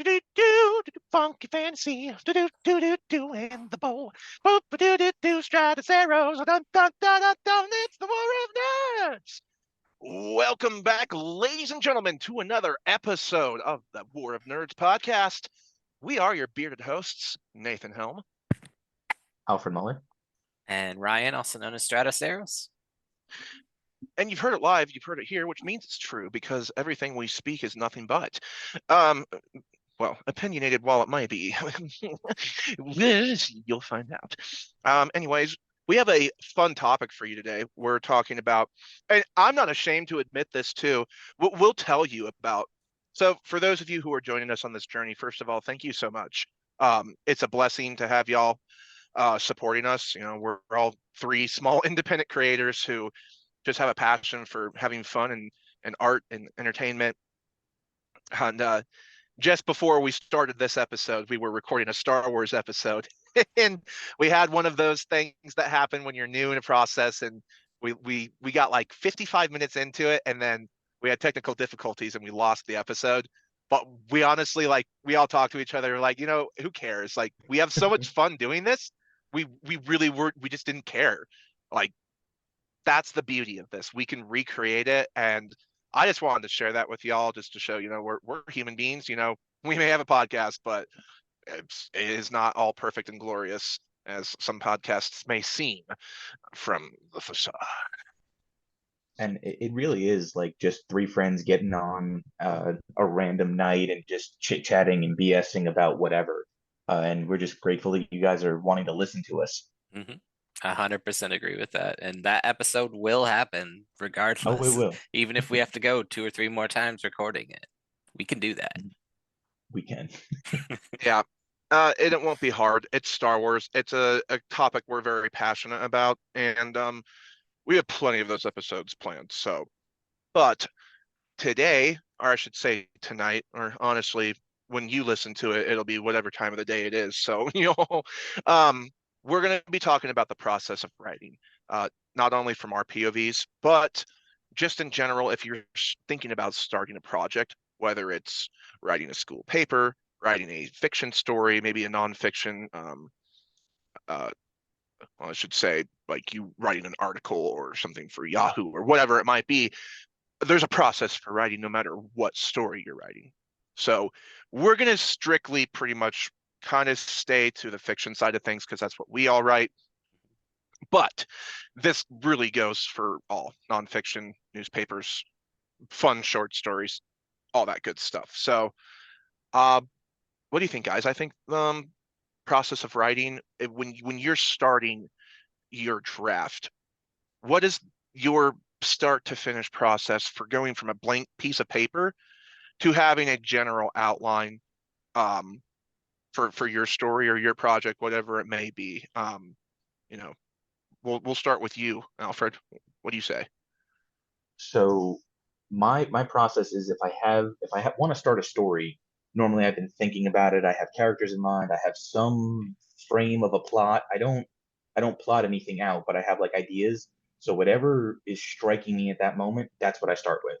do do do funky fantasy do do do do do in the bowl. Boop do do do Stratus arrows. Dun dun dun dun dun. It's the War of Nerds. Welcome back, ladies and gentlemen, to another episode of the War of Nerds podcast. We are your bearded hosts, Nathan Helm, Alfred Muller, and Ryan, also known as Stratus Arrows. And you've heard it live, you've heard it here, which means it's true because everything we speak is nothing but. Well, opinionated while it might be. You'll find out. Anyways, we have a fun topic for you today. We're talking about, and I'm not ashamed to admit this too, we'll tell you about. So for those of you who are joining us on this journey, first of all, thank you so much. It's a blessing to have y'all supporting us. You know, we're all three small independent creators who just have a passion for having fun and art and entertainment. And just before we started this episode, we were recording a Star Wars episode, and we had one of those things that happen when you're new in a process, and we got like 55 minutes into it, and then we had technical difficulties and we lost the episode. But we honestly, like, we all talked to each other like, you know, who cares? Like, we have so much fun doing this. We just didn't care. Like, that's the beauty of this. We can recreate it, and I just wanted to share that with y'all just to show, you know, we're human beings. You know, we may have a podcast, but it is not all perfect and glorious as some podcasts may seem from the facade. and it really is like just three friends getting on a random night and just chit-chatting and BSing about whatever. And we're just grateful that you guys are wanting to listen to us. 100% agree with that. And that episode will happen regardless. Oh, it will. Even if we have to go 2 or 3 more times recording it. We can do that. We can. Yeah. It won't be hard. It's Star Wars. It's a topic we're very passionate about, and we have plenty of those episodes planned. So, but today, or I should say tonight, or honestly, when you listen to it, it'll be whatever time of the day it is. So, you know, we're going to be talking about the process of writing, not only from our POVs, but just in general, if you're thinking about starting a project, whether it's writing a school paper, writing a fiction story, maybe a nonfiction, well, I should say, like you writing an article or something for Yahoo or whatever it might be, there's a process for writing no matter what story you're writing. So we're going to strictly pretty much kind of stay to the fiction side of things because that's what we all write. But this really goes for all nonfiction, newspapers, fun short stories, all that good stuff. So what do you think, guys? I think process of writing, when you're starting your draft, what is your start to finish process for going from a blank piece of paper to having a general outline for your story or your project, whatever it may be? You know, we'll start with you, Alfred. What do you say? So my process is if I want to start a story, normally I've been thinking about it. I have characters in mind. I have some frame of a plot. I don't plot anything out, but I have like ideas. So whatever is striking me at that moment, that's what I start with.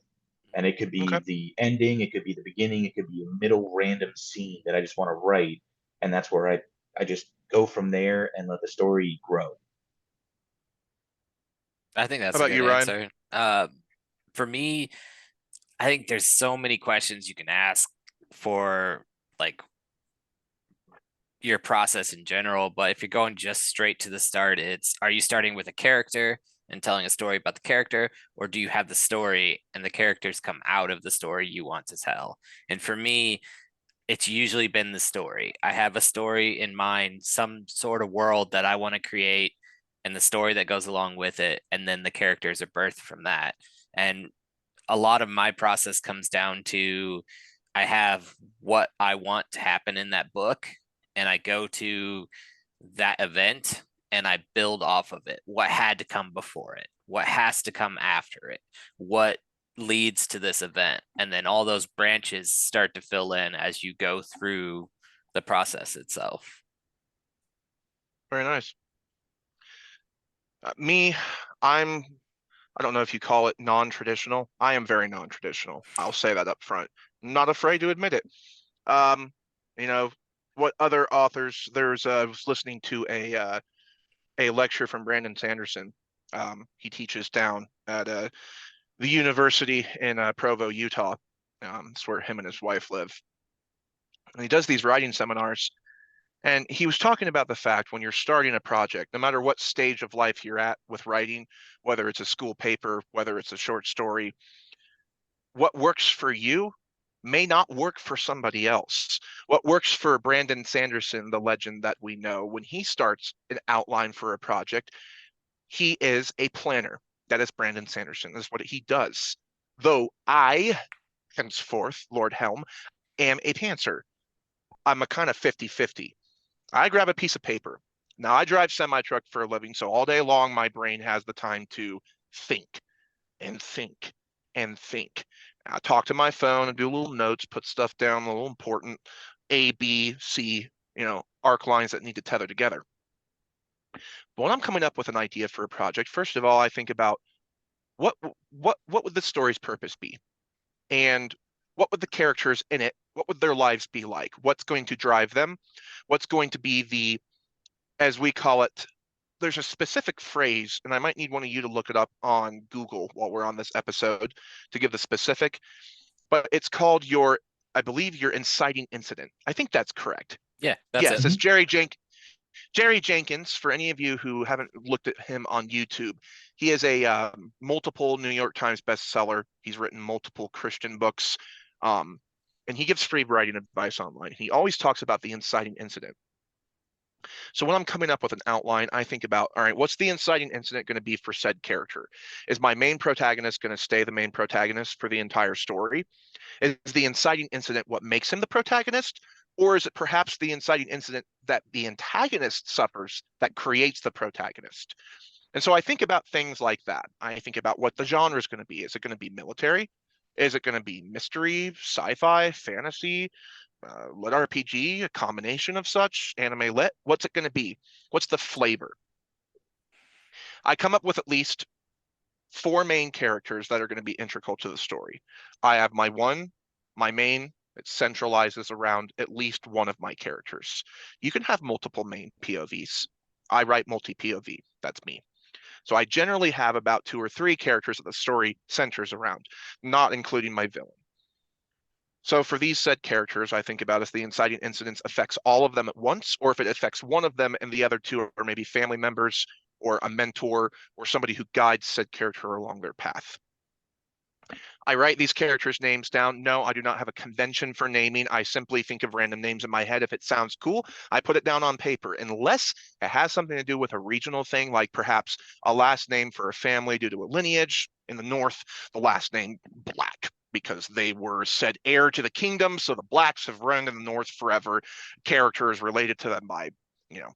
And it could be Okay. the ending, it could be the beginning, it could be a middle random scene that I just want to write. And that's where I just go from there and let the story grow. I think that's How a about good you, Ryan? answer. For me, I think there's so many questions you can ask for like your process in general, but if you're going just straight to the start, it's, are you starting with a character and telling a story about the character, or do you have the story and the characters come out of the story you want to tell? And for me, it's usually been the story. I have a story in mind, some sort of world that I want to create, and the story that goes along with it, and then the characters are birthed from that. And a lot of my process comes down to, I have what I want to happen in that book, and I go to that event and I build off of it. What had to come before it? What has to come after it? What leads to this event? And then all those branches start to fill in as you go through the process itself. Very nice. Me, I don't know if you call it non-traditional. I am very non-traditional. I'll say that up front. Not afraid to admit it. You know, what other authors? I was listening to a lecture from Brandon Sanderson. He teaches down at the university in Provo, Utah. It's where him and his wife live. And he does these writing seminars. And he was talking about the fact when you're starting a project, no matter what stage of life you're at with writing, whether it's a school paper, whether it's a short story, what works for you may not work for somebody else. What works for Brandon Sanderson, the legend that we know, when he starts an outline for a project, he is a planner. That is Brandon Sanderson. That's what he does. Though I, henceforth, Lord Helm, am a pantser. I'm a kind of 50-50. I grab a piece of paper. Now I drive semi-truck for a living, so all day long my brain has the time to think and think and think. I talk to my phone and do little notes, put stuff down, a little important A, B, C, arc lines that need to tether together. But when I'm coming up with an idea for a project, first of all, I think about what would the story's purpose be? And what would the characters in it, what would their lives be like? What's going to drive them? What's going to be the, as we call it, there's a specific phrase, and I might need one of you to look it up on Google while we're on this episode to give the specific, but it's called I believe your inciting incident. I think that's correct. Yeah, that's yes, it. it's Jerry Jenkins. For any of you who haven't looked at him on YouTube, he is a multiple New York Times bestseller. He's written multiple Christian books, and he gives free writing advice online. He always talks about the inciting incident. So when I'm coming up with an outline, I think about, all right, what's the inciting incident going to be for said character? Is my main protagonist going to stay the main protagonist for the entire story? Is the inciting incident what makes him the protagonist? Or is it perhaps the inciting incident that the antagonist suffers that creates the protagonist? And so I think about things like that. I think about what the genre is going to be. Is it going to be military? Is it going to be mystery, sci-fi, fantasy, lit RPG, a combination of such, anime lit? What's it going to be? What's the flavor? I come up with at least 4 main characters that are going to be integral to the story. I have my main, it centralizes around at least one of my characters. You can have multiple main POVs. I write multi-POV. That's me. So I generally have about 2 or 3 characters that the story centers around, not including my villain. So for these said characters, I think about if the inciting incidents affects all of them at once, or if it affects one of them and the other 2 are maybe family members or a mentor or somebody who guides said character along their path. I write these characters' names down. No, I do not have a convention for naming. I simply think of random names in my head. If it sounds cool, I put it down on paper, unless it has something to do with a regional thing, like perhaps a last name for a family due to a lineage. In the North, the last name Black, because they were said heir to the kingdom. So the Blacks have run in the North forever. Character is related to them by,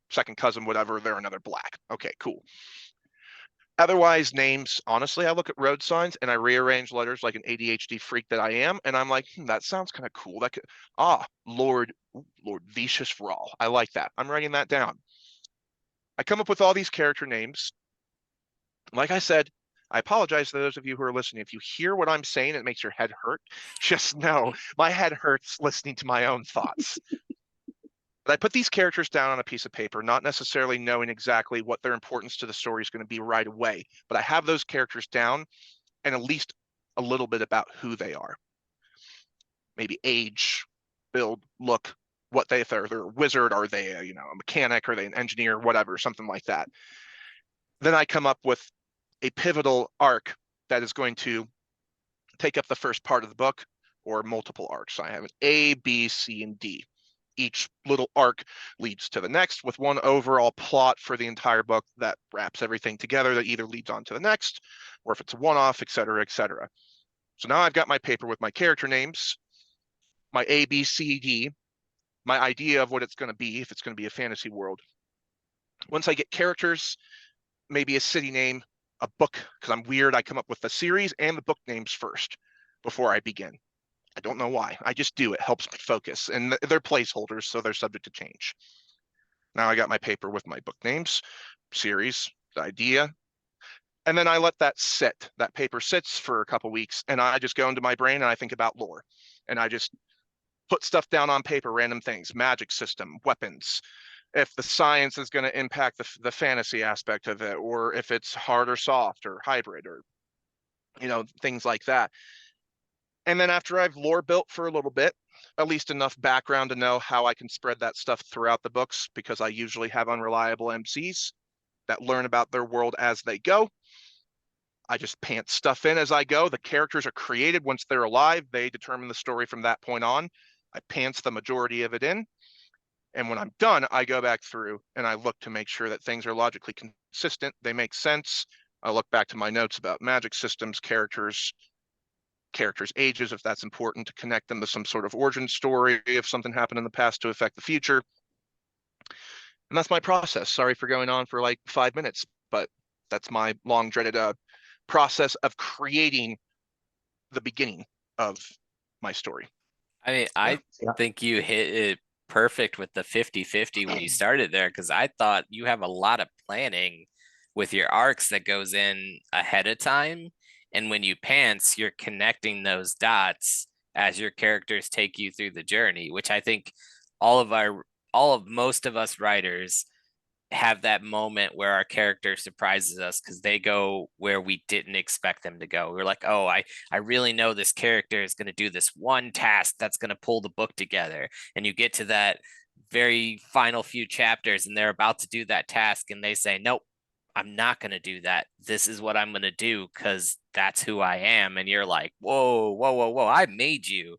second cousin, whatever. They're another Black. Okay, cool. Otherwise, names, honestly, I look at road signs and I rearrange letters like an ADHD freak that I am. And I'm like, that sounds kind of cool. That could, Lord Vicious Raw. I like that. I'm writing that down. I come up with all these character names. Like I said, I apologize to those of you who are listening. If you hear what I'm saying, it makes your head hurt. Just know my head hurts listening to my own thoughts. But I put these characters down on a piece of paper, not necessarily knowing exactly what their importance to the story is going to be right away. But I have those characters down and at least a little bit about who they are. Maybe age, build, look, what if they're a wizard, are they a mechanic, are they an engineer, whatever, something like that. Then I come up with a pivotal arc that is going to take up the first part of the book, or multiple arcs. I have an A, B, C, and D. Each little arc leads to the next with one overall plot for the entire book that wraps everything together, that either leads on to the next, or if it's a one-off, et cetera, et cetera. So now I've got my paper with my character names, my A, B, C, D, my idea of what it's going to be, if it's going to be a fantasy world. Once I get characters, maybe a city name, a book, because I'm weird, I come up with the series and the book names first before I begin. I don't know why. I just do. It helps me focus. And they're placeholders, so they're subject to change. Now I got my paper with my book names, series, the idea, and then I let that sit. That paper sits for a couple weeks, and I just go into my brain and I think about lore. And I just put stuff down on paper, random things, magic system, weapons, if the science is going to impact the fantasy aspect of it, or if it's hard or soft or hybrid, or things like that. And then after I've lore built for a little bit, at least enough background to know how I can spread that stuff throughout the books, because I usually have unreliable MCs that learn about their world as they go. I just pant stuff in as I go. The characters are created once they're alive. They determine the story from that point on. I pants the majority of it in. And when I'm done, I go back through and I look to make sure that things are logically consistent. They make sense. I look back to my notes about magic systems, characters' ages, if that's important, to connect them to some sort of origin story if something happened in the past to affect the future. And that's my process. Sorry for going on for like 5 minutes, but that's my long dreaded process of creating the beginning of my story. I mean, I think you hit it perfect with the 50-50 when you started there, because I thought you have a lot of planning with your arcs that goes in ahead of time. And when you pants, you're connecting those dots as your characters take you through the journey, which I think most of us writers have that moment where our character surprises us because they go where we didn't expect them to go. We're like, oh, I really know this character is going to do this one task that's going to pull the book together. And you get to that very final few chapters and they're about to do that task and they say, nope, I'm not going to do that. This is what I'm going to do because that's who I am. And you're like, whoa, whoa, whoa, whoa, I made you.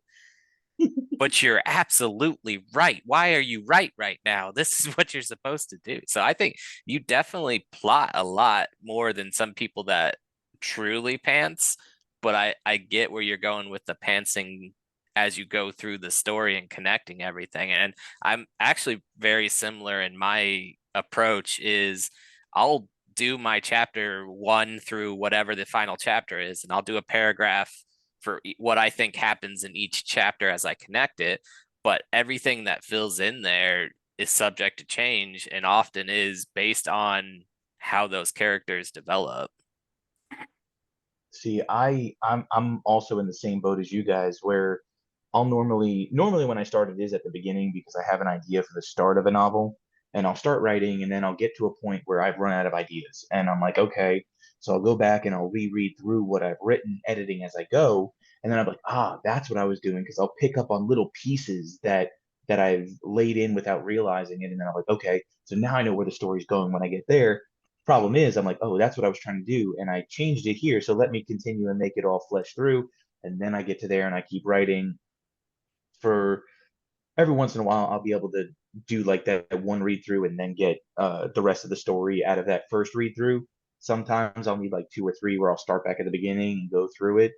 But you're absolutely right. Why are you right now? This is what you're supposed to do. So I think you definitely plot a lot more than some people that truly pants. But I get where you're going with the pantsing as you go through the story and connecting everything. And I'm actually very similar in my approach is I'll do my chapter 1 through whatever the final chapter is, and I'll do a paragraph for what I think happens in each chapter as I connect it. But everything that fills in there is subject to change and often is based on how those characters develop. See, I'm also in the same boat as you guys, where I'll normally when I start it is at the beginning because I have an idea for the start of a novel, and I'll start writing, and then I'll get to a point where I've run out of ideas, and I'm like, okay, so I'll go back and I'll reread through what I've written, editing as I go, and then I'm like, that's what I was doing, because I'll pick up on little pieces that I've laid in without realizing it, and then I'm like, okay, so now I know where the story's going when I get there. Problem is, I'm like, oh, that's what I was trying to do, and I changed it here, so let me continue and make it all flesh through, and then I get to there and I keep writing. For every once in a while, I'll be able to do like that one read through and then get the rest of the story out of that first read through. Sometimes I'll need like 2 or 3 where I'll start back at the beginning and go through it.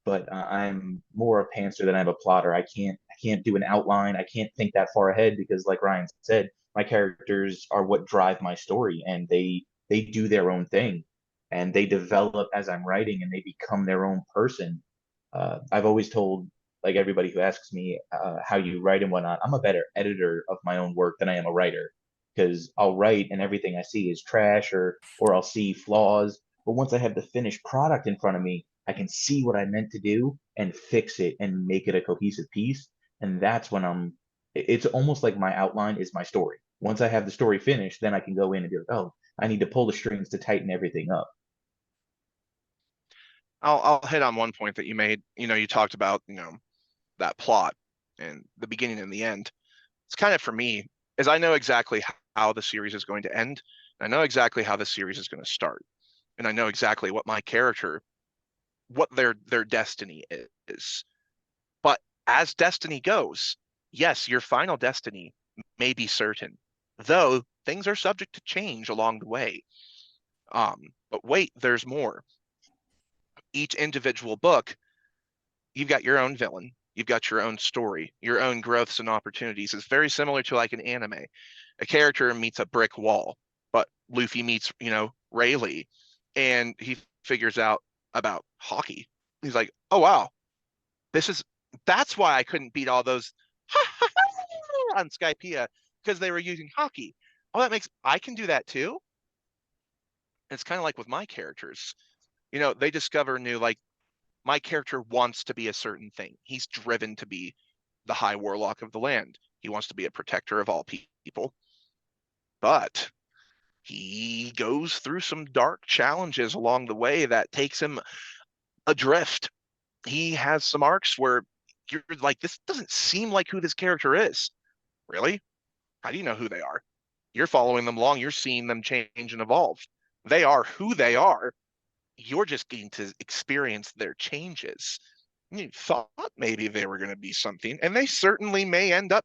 But I'm more a pantser than I'm a plotter. I can't do an outline. I can't think that far ahead because, like Ryan said, my characters are what drive my story, and they do their own thing, and they develop as I'm writing, and they become their own person. I've always told like everybody who asks me how you write and whatnot, I'm a better editor of my own work than I am a writer, because I'll write and everything I see is trash, or I'll see flaws. But once I have the finished product in front of me, I can see what I meant to do and fix it and make it a cohesive piece. And that's when it's almost like my outline is my story. Once I have the story finished, then I can go in and be like, oh, I need to pull the strings to tighten everything up. I'll hit on one point that you made. You talked about, that plot and the beginning and the end. It's kind of for me, is I know exactly how the series is going to end. I know exactly how the series is going to start. And I know exactly what my character, what their destiny is. But as destiny goes, yes, your final destiny may be certain, though things are subject to change along the way. But wait, there's more. Each individual book, you've got your own villain, you've got your own story, your own growths and opportunities. It's very similar to like an anime. A character meets a brick wall, but Luffy meets, Rayleigh, and he figures out about hockey. He's like, oh wow, that's why I couldn't beat all those on Skypiea, because they were using hockey. Oh, I can do that too. It's kind of like with my characters. They discover new, like, my character wants to be a certain thing. He's driven to be the High Warlock of the land. He wants to be a protector of all people. But he goes through some dark challenges along the way that takes him adrift. He has some arcs where you're like, this doesn't seem like who this character is. Really? How do you know who they are? You're following them along. You're seeing them change and evolve. They are who they are. You're just getting to experience their changes. You thought maybe they were going to be something, and they certainly may end up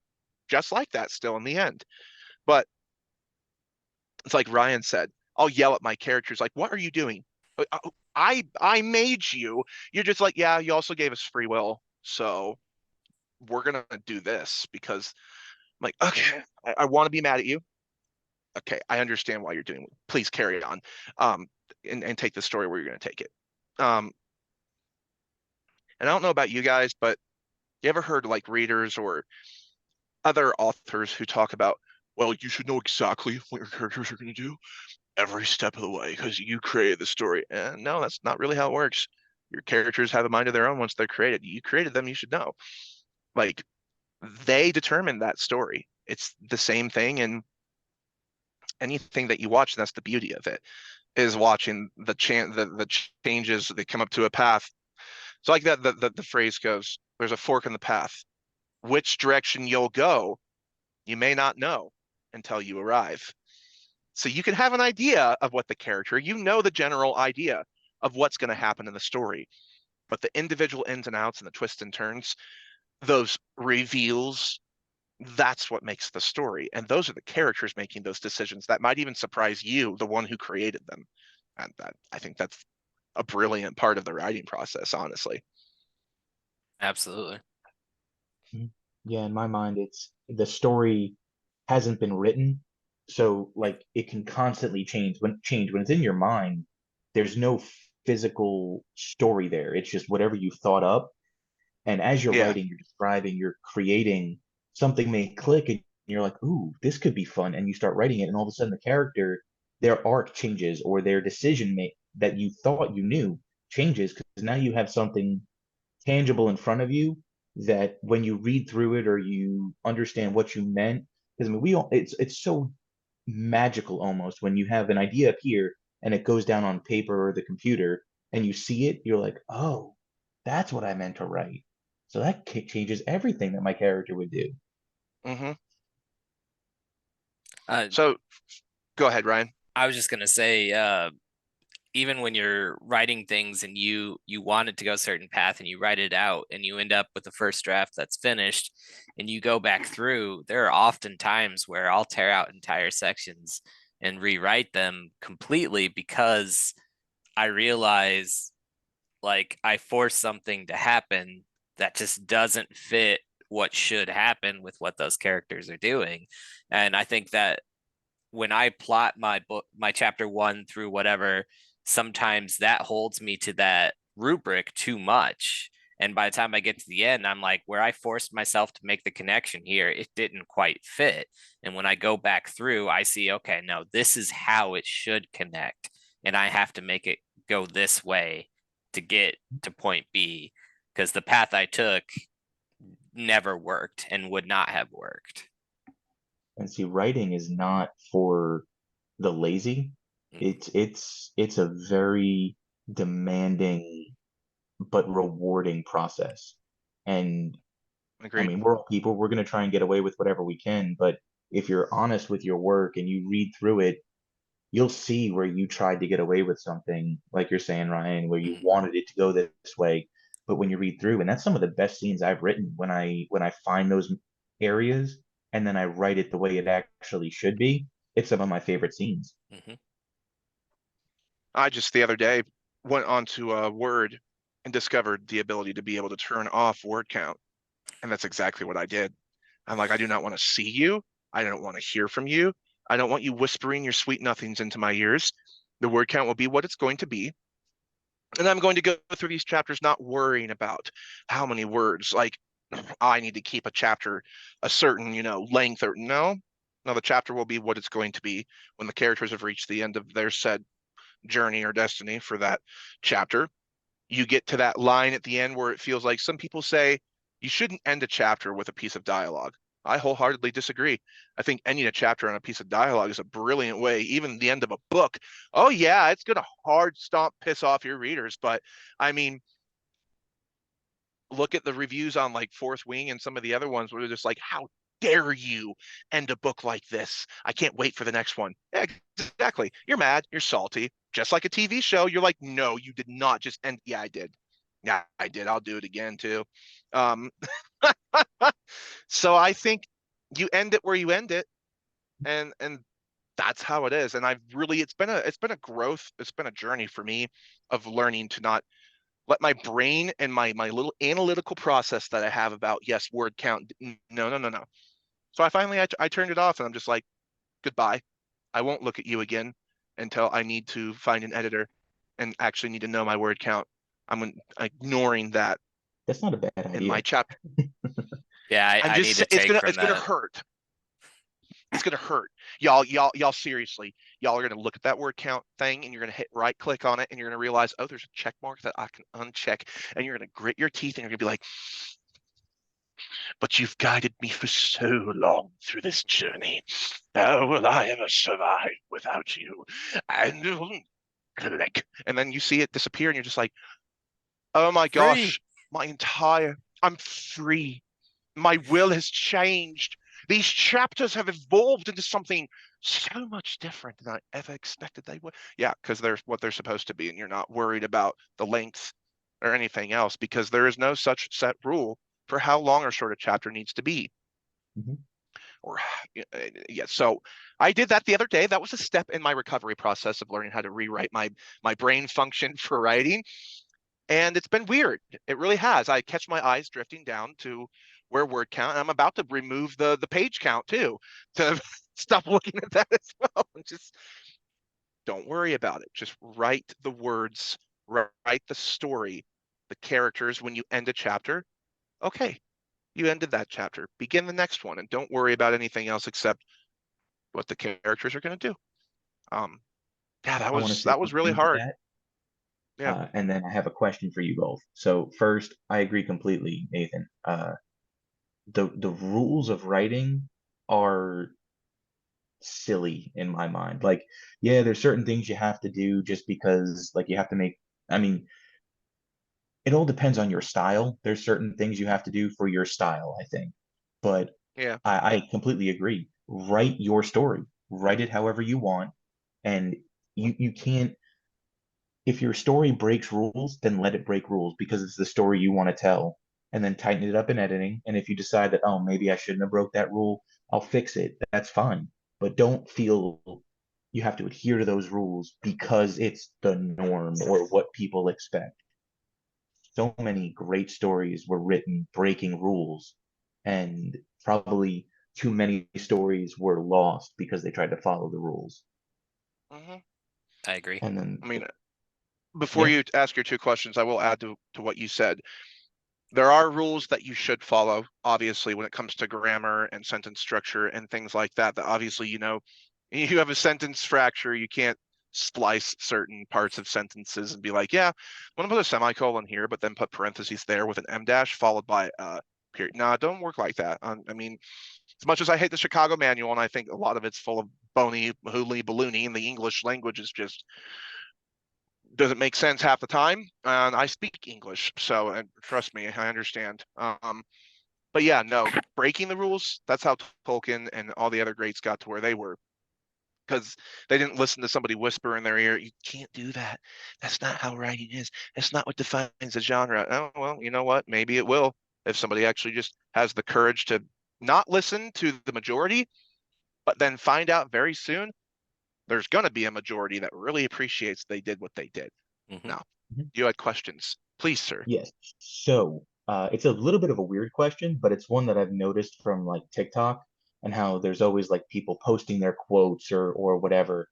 just like that still in the end. But it's like Ryan said, I'll yell at my characters like, what are you doing? I made you. You're just like, yeah, you also gave us free will. So we're going to do this because I'm like, okay, I want to be mad at you. Okay, I understand why you're doing it. Please carry on, and take the story where you're going to take it. And I don't know about you guys, but you ever heard like readers or other authors who talk about, well, you should know exactly what your characters are going to do every step of the way because you created the story. And no, that's not really how it works. Your characters have a mind of their own once they're created. You created them, you should know. Like, they determine that story. It's the same thing in anything that you watch, and that's the beauty of it, is watching the changes that come up to a path. So like that the phrase goes, there's a fork in the path. Which direction you'll go, you may not know until you arrive. So you can have an idea of what the character, you know the general idea of what's going to happen in the story, but the individual ins and outs and the twists and turns, those reveals, that's what makes the story. And those are the characters making those decisions that might even surprise you, the one who created them. And that, I think that's a brilliant part of the writing process, honestly. Absolutely. Yeah, in my mind, it's the story hasn't been written, so like it can constantly change when it's in your mind. There's no physical story there. It's just whatever you thought up. And as you're Yeah. writing, you're describing, you're creating, something may click and you're like, ooh, this could be fun. And you start writing it, and all of a sudden the character, their arc changes or their decision make that you thought you knew changes because now you have something tangible in front of you that when you read through it or you understand what you meant, because I mean we all it's so magical almost when you have an idea up here and it goes down on paper or the computer and you see it, you're like, oh, that's what I meant to write. So that changes everything that my character would do. Mm-hmm. Uh, So go ahead, Ryan. I was just gonna say, even when you're writing things and you want it to go a certain path and you write it out and you end up with the first draft that's finished and you go back through, there are often times where I'll tear out entire sections and rewrite them completely because I realize like I force something to happen that just doesn't fit what should happen with what those characters are doing. And I think that when I plot my book, my chapter 1 through whatever, sometimes that holds me to that rubric too much. And by the time I get to the end, I'm like, where I forced myself to make the connection here, it didn't quite fit. And when I go back through, I see, okay, no, this is how it should connect. And I have to make it go this way to get to point B, because the path I took never worked and would not have worked. And see, writing is not for the lazy. It's a very demanding but rewarding process. And I Agreed. mean, we're all people, we're going to try and get away with whatever we can, but if you're honest with your work and you read through it, you'll see where you tried to get away with something, like you're saying, Ryan, where you wanted it to go this way. But when you read through, and that's some of the best scenes I've written, when I find those areas and then I write it the way it actually should be, it's some of my favorite scenes. Mm-hmm. I just the other day went onto Word and discovered the ability to be able to turn off word count. And that's exactly what I did. I'm like, I do not want to see you. I don't want to hear from you. I don't want you whispering your sweet nothings into my ears. The word count will be what it's going to be. And I'm going to go through these chapters not worrying about how many words. Like, I need to keep a chapter a certain, length or no. No, the chapter will be what it's going to be when the characters have reached the end of their said journey or destiny for that chapter. You get to that line at the end where it feels like some people say You shouldn't end a chapter with a piece of dialogue. I wholeheartedly disagree. I think ending a chapter on a piece of dialogue is a brilliant way, even the end of a book. Oh yeah, it's gonna hard stomp piss off your readers, but I mean, look at the reviews on like Fourth Wing and some of the other ones where they're just like, how dare you end a book like this? I can't wait for the next one. Yeah, exactly. You're mad, you're salty. Just like a TV show, you're like, no, you did not just end. Yeah, I did. Yeah, I did. I'll do it again too. Um, so I think you end it where you end it, and that's how it is. And I've really, it's been a growth, it's been a journey for me of learning to not let my brain and my little analytical process that I have about, yes, word count. No, no, no, no. So I finally, I turned it off and I'm just like, goodbye. I won't look at you again until I need to find an editor and actually need to know my word count. I'm ignoring that That's not a bad in my idea. chapter. Yeah, I'm I need just, to it's take gonna, from it's gonna that. hurt. It's gonna hurt. Y'all seriously, y'all are gonna look at that word count thing and you're gonna hit right click on it and you're gonna realize, oh, there's a check mark that I can uncheck, and you're gonna grit your teeth and you're gonna be like, but you've guided me for so long through this journey. How will I ever survive without you? And click. And then you see it disappear and you're just like, oh my Free. gosh, I'm free. My will has changed. These chapters have evolved into something so much different than I ever expected they would. Yeah, because they're what they're supposed to be, and you're not worried about the length or anything else because there is no such set rule for how long or short a chapter needs to be. Mhm. Or yeah, so I did that the other day. That was a step in my recovery process of learning how to rewrite my brain function for writing. And it's been weird. It really has. I catch my eyes drifting down to where word count. And I'm about to remove the page count too to stop looking at that as well. And just don't worry about it. Just write the words, write the story, the characters when you end a chapter. Okay, you ended that chapter. Begin the next one and don't worry about anything else except what the characters are going to do. Um, yeah, I want to say that was one really thing to hard. that, Yeah. and then I have a question for you both. So first, I agree completely, Nathan. The rules of writing are silly in my mind. Like, yeah, there's certain things you have to do just because, like, you have to make. I mean, it all depends on your style. There's certain things you have to do for your style, I think. But Yeah. I completely agree. Write your story. Write it however you want, and you can't. If your story breaks rules, then let it break rules because it's the story you want to tell, and then tighten it up in editing. And if you decide that, oh, maybe I shouldn't have broke that rule, I'll fix it. That's fine. But don't feel you have to adhere to those rules because it's the norm or what people expect. So many great stories were written breaking rules, and probably too many stories were lost because they tried to follow the rules. Hmm. I agree. And then, I mean, before yeah, you ask your two questions, I will add to what you said. There are rules that you should follow, obviously, when it comes to grammar and sentence structure and things like that. That obviously, you have a sentence fracture, you can't splice certain parts of sentences and be like, yeah, I'm gonna put a semicolon here, but then put parentheses there with an M dash followed by a period. Nah, don't work like that. I mean, as much as I hate the Chicago Manual, and I think a lot of it's full of bony, hooly, balloony, and the English language is just doesn't make sense half the time. And I speak English, so and trust me, I understand. But yeah, no, breaking the rules, that's how Tolkien and all the other greats got to where they were. Because they didn't listen to somebody whisper in their ear, you can't do that. That's not how writing is. That's not what defines a genre. Oh, well, you know what? Maybe it will if somebody actually just has the courage to not listen to the majority, but then find out very soon there's going to be a majority that really appreciates they did what they did. Hmm. Now, mhm, you had questions. Please, sir. yes. So it's a little bit of a weird question, but it's one that I've noticed from like TikTok and how there's always like people posting their quotes or whatever.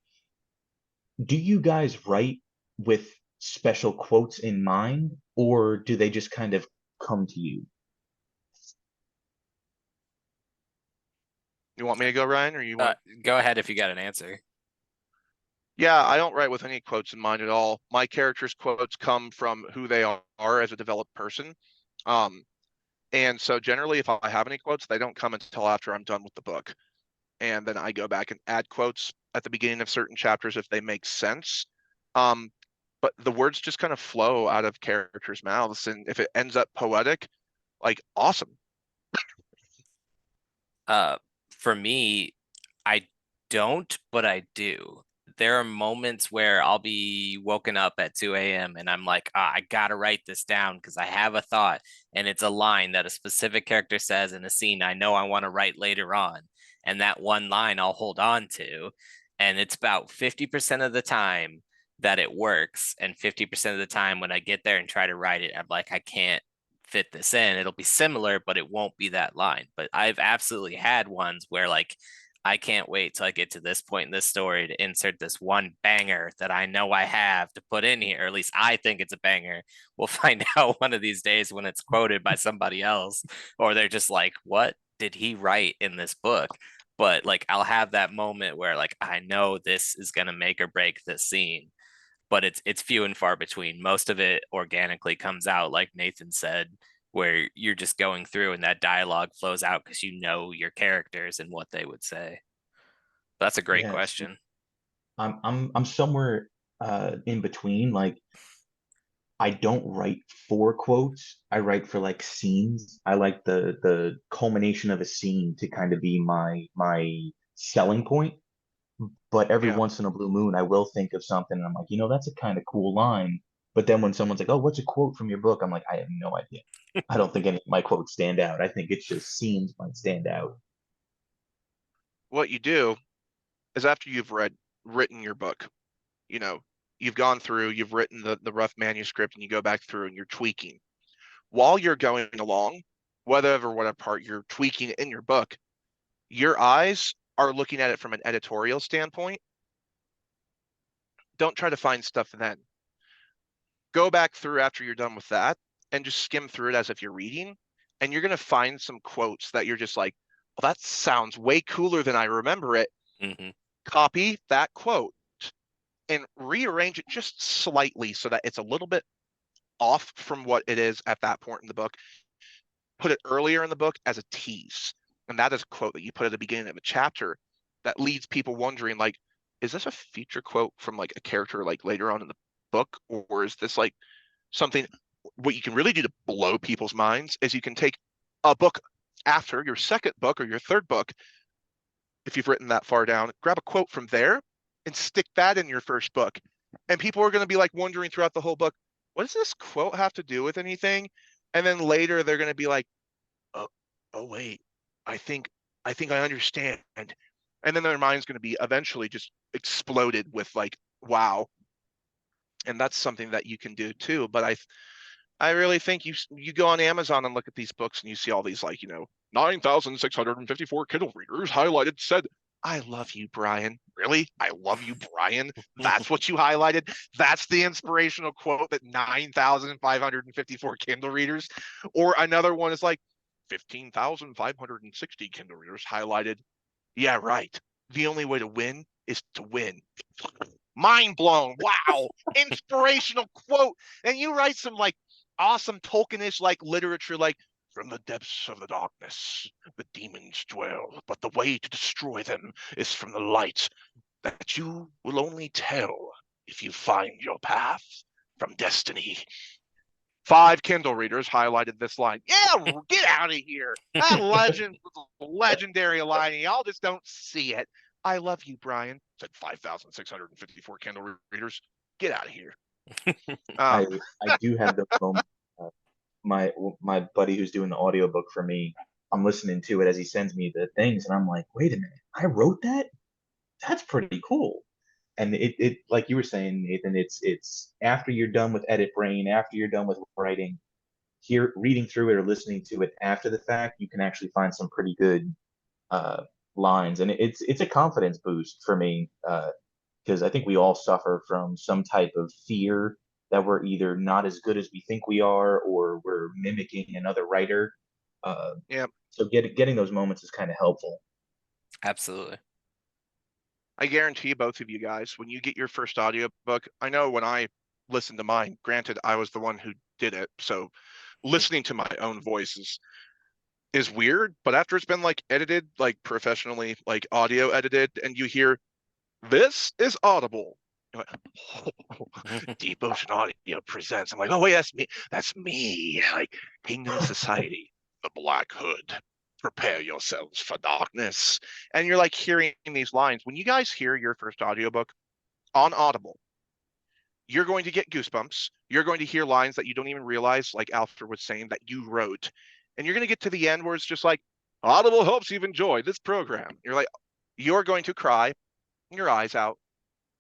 Do you guys write with special quotes in mind, or do they just kind of come to you? You want me to go, Ryan, or you want? Go ahead if you got an answer. Yeah, I don't write with any quotes in mind at all. My characters' quotes come from who they are as a developed person. Um, And so generally, if I have any quotes, they don't come until after I'm done with the book. And then I go back and add quotes at the beginning of certain chapters if they make sense. But the words just kind of flow out of characters' mouths. And if it ends up poetic, like awesome. For me, I don't, but I do. There are moments where I'll be woken up at 2 a.m. and I'm like, I gotta write this down because I have a thought and it's a line that a specific character says in a scene I know I want to write later on. And that one line I'll hold on to. And it's about 50% of the time that it works. And 50% of the time when I get there and try to write it, I'm like, I can't fit this in. It'll be similar, but it won't be that line. But I've absolutely had ones where like I can't wait till I get to this point in this story to insert this one banger that I know I have to put in here, or at least I think it's a banger. We'll find out one of these days when it's quoted by somebody else, or they're just like, what did he write in this book? But like I'll have that moment where like I know this is gonna make or break this scene, but it's few and far between. Most of it organically comes out, like Nathan said, where you're just going through and that dialogue flows out because you know your characters and what they would say. That's a great Yes, question. I'm somewhere in between. Like I don't write for quotes. I write for like scenes. I like the culmination of a scene to kind of be my selling point. But every Yeah. once in a blue moon, I will think of something and I'm like, that's a kind of cool line. But then when someone's like, "Oh, what's a quote from your book?" I'm like, I have no idea. I don't think any of my quotes stand out. I think it's just scenes might stand out. What you do is after you've written your book, you know, you've gone through, you've written the rough manuscript and you go back through and you're tweaking. While you're going along, whatever part you're tweaking in your book, your eyes are looking at it from an editorial standpoint. Don't try to find stuff then. Go back through after you're done with that and just skim through it as if you're reading. And you're going to find some quotes that you're just like, well, that sounds way cooler than I remember it. Mm-hmm. Copy that quote and rearrange it just slightly so that it's a little bit off from what it is at that point in the book. Put it earlier in the book as a tease. And that is a quote that you put at the beginning of a chapter that leads people wondering, like, is this a future quote from like a character like later on in the book? Or is this like something? What you can really do to blow people's minds is you can take a book after your second book or your third book, if you've written that far down, grab a quote from there and stick that in your first book. And people are going to be like wondering throughout the whole book, what does this quote have to do with anything? And then later they're going to be like, oh, oh wait, I think I understand. And then their mind's going to be eventually just exploded with like, wow. And that's something that you can do too. But I really think you go on Amazon and look at these books and you see all these like, 9,654 Kindle readers highlighted said, I love you, Brian. Really? I love you, Brian. That's what you highlighted. That's the inspirational quote that 9,554 Kindle readers. Or another one is like 15,560 Kindle readers highlighted. Yeah, right. The only way to win is to win. Mind blown. Wow. Inspirational quote. And you write some like awesome Tolkienish like literature, like from the depths of the darkness, the demons dwell, but the way to destroy them is from the light that you will only tell if you find your path from destiny. 5 Kindle readers highlighted this line. Yeah, get out of here. That legend was a legendary line. Y'all just don't see it. I love you, Brian, said 5,654 Kindle readers. Get out of here. I Um, I do have those moments. Uh, my buddy who's doing the audiobook for me, I'm listening to it as he sends me the things, and I'm like, wait a minute, I wrote that? That's pretty cool. And it like you were saying, Nathan, it's after you're done with edit brain, after you're done with writing, here reading through it or listening to it after the fact, you can actually find some pretty good uh, lines, and it's a confidence boost for me because I think we all suffer from some type of fear that we're either not as good as we think we are, or we're mimicking another writer. Uh, yeah, so getting those moments is kind of helpful. Absolutely. I guarantee both of you guys, when you get your first audiobook, I know when I listened to mine, granted, I was the one who did it. So listening to my own voice is weird, but after it's been like edited, like professionally, like audio edited, and you hear this is Audible. You're like, Deep Ocean Audio presents. I'm like, oh wait, that's me. That's me. Like Kingdom Society, the Black Hood. Prepare yourselves for darkness. And you're like hearing these lines. When you guys hear your first audiobook on Audible, you're going to get goosebumps. You're going to hear lines that you don't even realize, like Alfred was saying, that you wrote. And you're going to get to the end where it's just like, Audible hopes you've enjoyed this program. You're like, you're going to cry your eyes out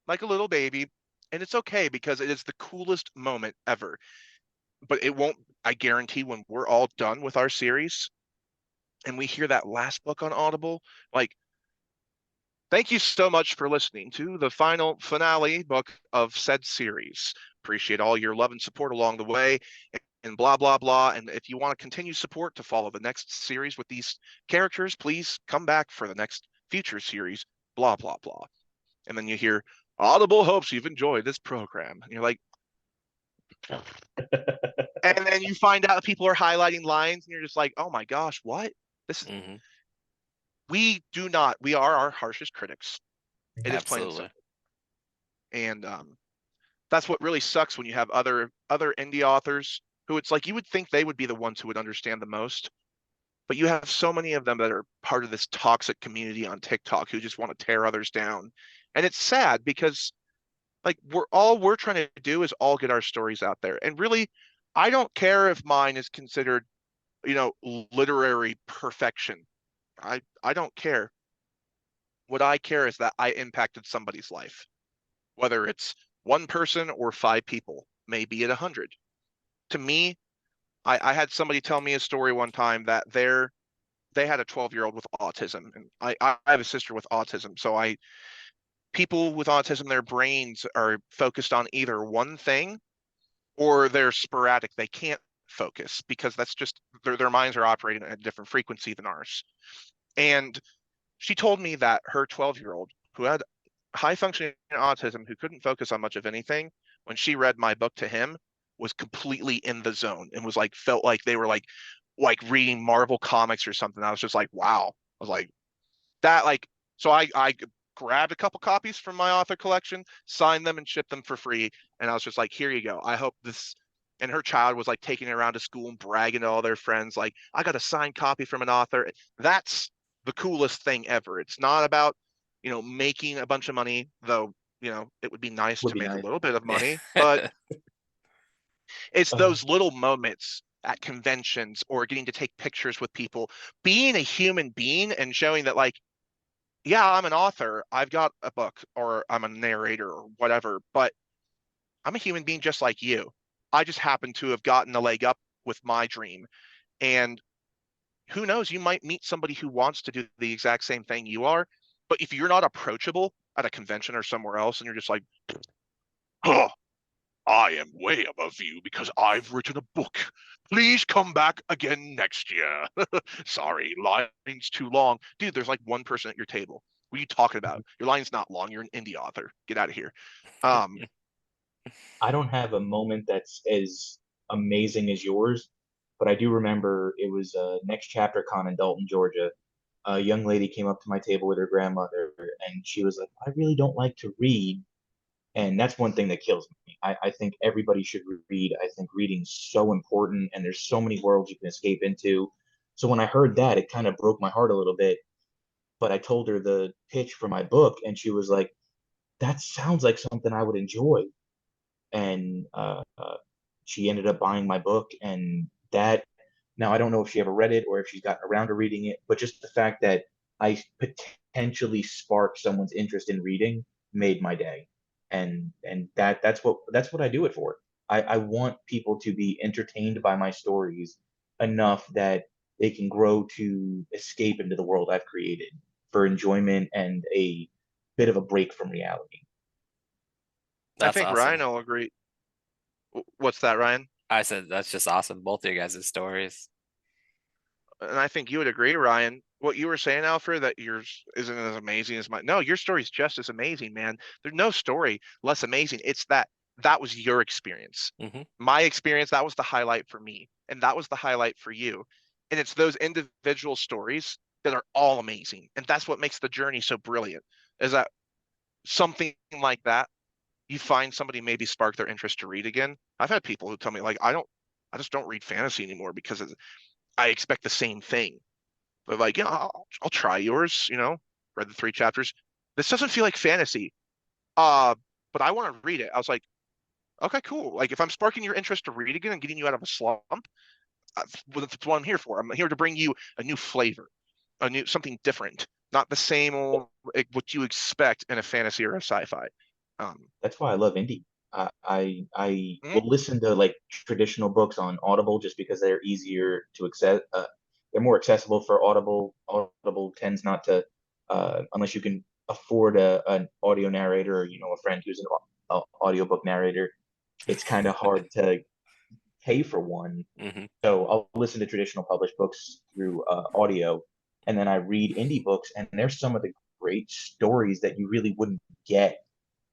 like a little baby. And it's okay because it is the coolest moment ever. But it won't, I guarantee, when we're all done with our series and we hear that last book on Audible, like, thank you so much for listening to the final finale book of said series. Appreciate all your love and support along the way and blah, blah, blah. And if you want to continue support to follow the next series with these characters, please come back for the next future series, blah, blah, blah. And then you hear, Audible hopes you've enjoyed this program. And you're like, and then you find out people are highlighting lines and you're just like, oh my gosh, what? This is, we are our harshest critics. It is plain and Absolutely. simple. And that's what really sucks when you have other indie authors who it's like you would think they would be the ones who would understand the most, but you have so many of them that are part of this toxic community on TikTok who just want to tear others down. And it's sad because like we're trying to do is all get our stories out there. And really, I don't care if mine is considered, literary perfection. I don't care. What I care is that I impacted somebody's life, whether it's one person or 5 people, maybe at 100. To me, I had somebody tell me a story one time that they had a 12-year-old with autism, and I have a sister with autism. So people with autism, their brains are focused on either one thing or they're sporadic. They can't focus because that's just their minds are operating at a different frequency than ours. And she told me that her 12-year-old who had high functioning autism, who couldn't focus on much of anything, when she read my book to him, was completely in the zone and was like, felt like they were like reading Marvel comics or something. I was just like, wow. I was like, that, like, so I grabbed a couple copies from my author collection, signed them and shipped them for free. And I was just like, here you go. I hope this. And her child was like taking it around to school and bragging to all their friends, like, I got a signed copy from an author. That's the coolest thing ever. It's not about, making a bunch of money, though, it would be nice Would to be make a nice. little bit of money, but it's Uh, those little moments at conventions or getting to take pictures with people, being a human being and showing that, like, yeah, I'm an author, I've got a book, or I'm a narrator or whatever, but I'm a human being just like you. I just happen to have gotten a leg up with my dream. And who knows, you might meet somebody who wants to do the exact same thing you are. But if you're not approachable at a convention or somewhere else and you're just like, oh, I am way above you because I've written a book. Please come back again next year. Sorry, line's too long. Dude, there's like one person at your table. What are you talking about? Your line's not long. You're an indie author. Get out of here. I don't have a moment that's as amazing as yours, but I do remember it was Next Chapter Con in Dalton, Georgia. A young lady came up to my table with her grandmother, and she was like, I really don't like to read. And that's one thing that kills me. I think everybody should read. I think reading's so important, and there's so many worlds you can escape into. So when I heard that, it kind of broke my heart a little bit. But I told her the pitch for my book, and she was like, that sounds like something I would enjoy. And she ended up buying my book, and that, now I don't know if she ever read it or if she's gotten around to reading it, but just the fact that I potentially sparked someone's interest in reading made my day. And that's what I do it for. I want people to be entertained by my stories enough that they can grow to escape into the world I've created for enjoyment and a bit of a break from reality. I That's think Ryan awesome. will agree. What's that, Ryan? I said that's just awesome. Both of you guys' stories. And I think you would agree, Ryan. What you were saying, Alfred, that yours isn't as amazing as mine. No, your story's just as amazing, man. There's no story less amazing. It's that that was your experience. Mhm. My experience, that was the highlight for me, and that was the highlight for you. And it's those individual stories that are all amazing, and that's what makes the journey so brilliant. Is that something like that, you find somebody maybe spark their interest to read again. I've had people who tell me like, I just don't read fantasy anymore because I expect the same thing. But like, yeah, I'll try yours. Read the 3 chapters. This doesn't feel like fantasy. Uh, but I want to read it. I was like, okay, cool. Like if I'm sparking your interest to read again and getting you out of a slump, that's what I'm here for. I'm here to bring you a new flavor, something different, not the same old what you expect in a fantasy or a sci-fi. That's why I love indie. I mm, will listen to like traditional books on Audible just because they're easier to access. They're more accessible for Audible. Audible tends not to, unless you can afford an audio narrator or a friend who's an audiobook narrator. It's kind of hard to pay for one. Mhm. So I'll listen to traditional published books through audio, and then I read indie books, and there's some of the great stories that you really wouldn't get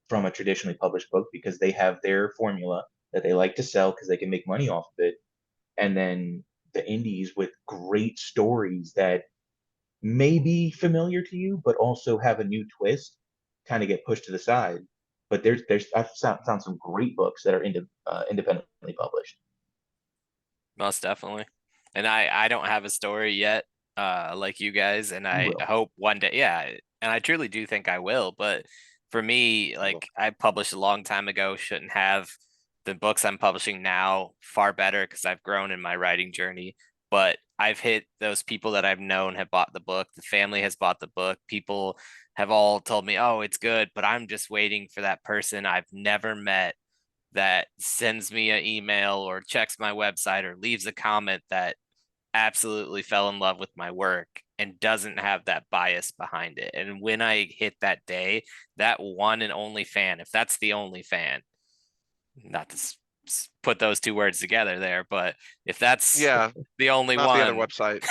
from a traditionally published book because they have their formula that they like to sell because they can make money off of it. And then the indies with great stories that may be familiar to you, but also have a new twist, kind of get pushed to the side. But I've found some great books that are independently published. Most definitely. And I don't have a story yet, like you guys, and You I will. hope one day, yeah, and I truly do think I will. But for me, well, like I published a long time ago, shouldn't have. The books I'm publishing now far better because I've grown in my writing journey. But I've hit those people that I've known have bought the book. The family has bought the book. People have all told me, "Oh, it's good," but I'm just waiting for that person I've never met that sends me an email or checks my website or leaves a comment that absolutely fell in love with my work and doesn't have that bias behind it. And when I hit that day, that one and only fan, if that's the only fan, not to put those two words together there, but if that's yeah, the only not the other one website.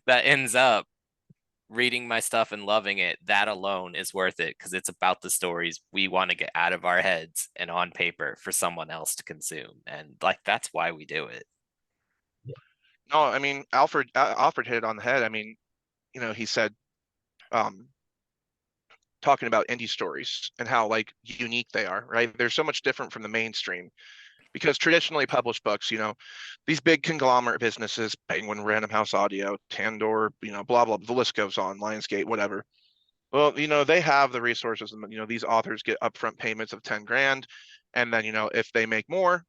that ends up reading my stuff and loving it, that alone is worth it because it's about the stories we want to get out of our heads and on paper for someone else to consume. And like that's why we do it. No, I mean Alfred hit it on the head. I mean, he said, um, talking about indie stories and how like unique they are, right? They're so much different from the mainstream because traditionally published books, these big conglomerate businesses, Penguin, Random House Audio, Tandor, blah blah, the list goes on, Lionsgate, whatever. Well, they have the resources, and these authors get upfront payments of 10 grand, and then if they make more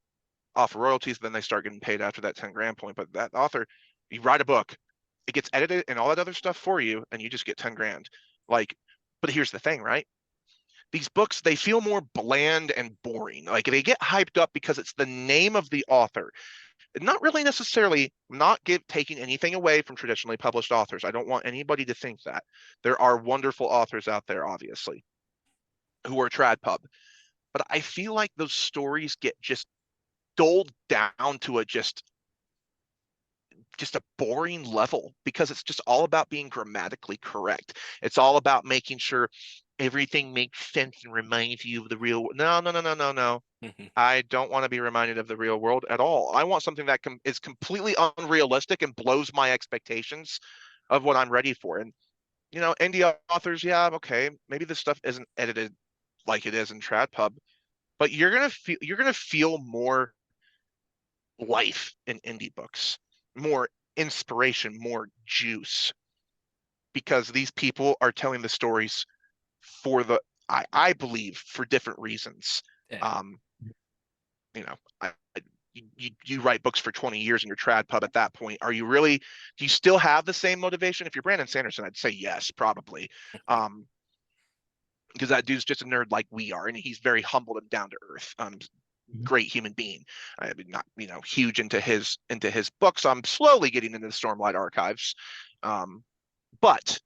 off of royalties, then they start getting paid after that 10 grand point. But that author, you write a book, it gets edited and all that other stuff for you, and you just get 10 grand. Like, but here's the thing, right? These books, they feel more bland and boring. Like they get hyped up because it's the name of the author. Not really necessarily, not taking anything away from traditionally published authors. I don't want anybody to think that. There are wonderful authors out there, obviously, who are trad pub. But I feel like those stories get just doled down to just a boring level because it's just all about being grammatically correct. It's all about making sure everything makes sense and reminds you of the real world. No, no, no, no, no, no. I don't want to be reminded of the real world at all. I want something that is completely unrealistic and blows my expectations of what I'm ready for. And indie authors, yeah, okay, maybe this stuff isn't edited like it is in TradPub, but you're gonna feel more life in indie books, more inspiration, more juice, because these people are telling the stories for I believe for different reasons. Yeah. Um, you know, you write books for 20 years in your trad pub at that point. Do you still have the same motivation? If you're Brandon Sanderson, I'd say yes, probably. Because that dude's just a nerd like we are, and he's very humbled and down to earth. Mhm. Great human being. I mean, not huge into his books. I'm slowly getting into the Stormlight archives, but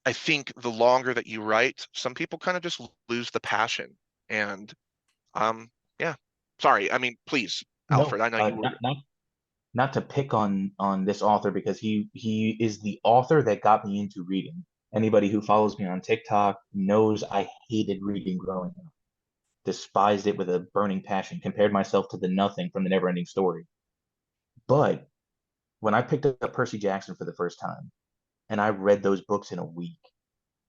I think the longer that you write, some people kind of just lose the passion. And yeah, sorry. I mean, please, No, Alfred. I know you were. not to pick on this author because he is the author that got me into reading. Anybody who follows me on TikTok knows I hated reading growing up. despised it with a burning passion, compared myself to the nothing from the Neverending Story. But when I picked up Percy Jackson for the first time, and I read those books in a week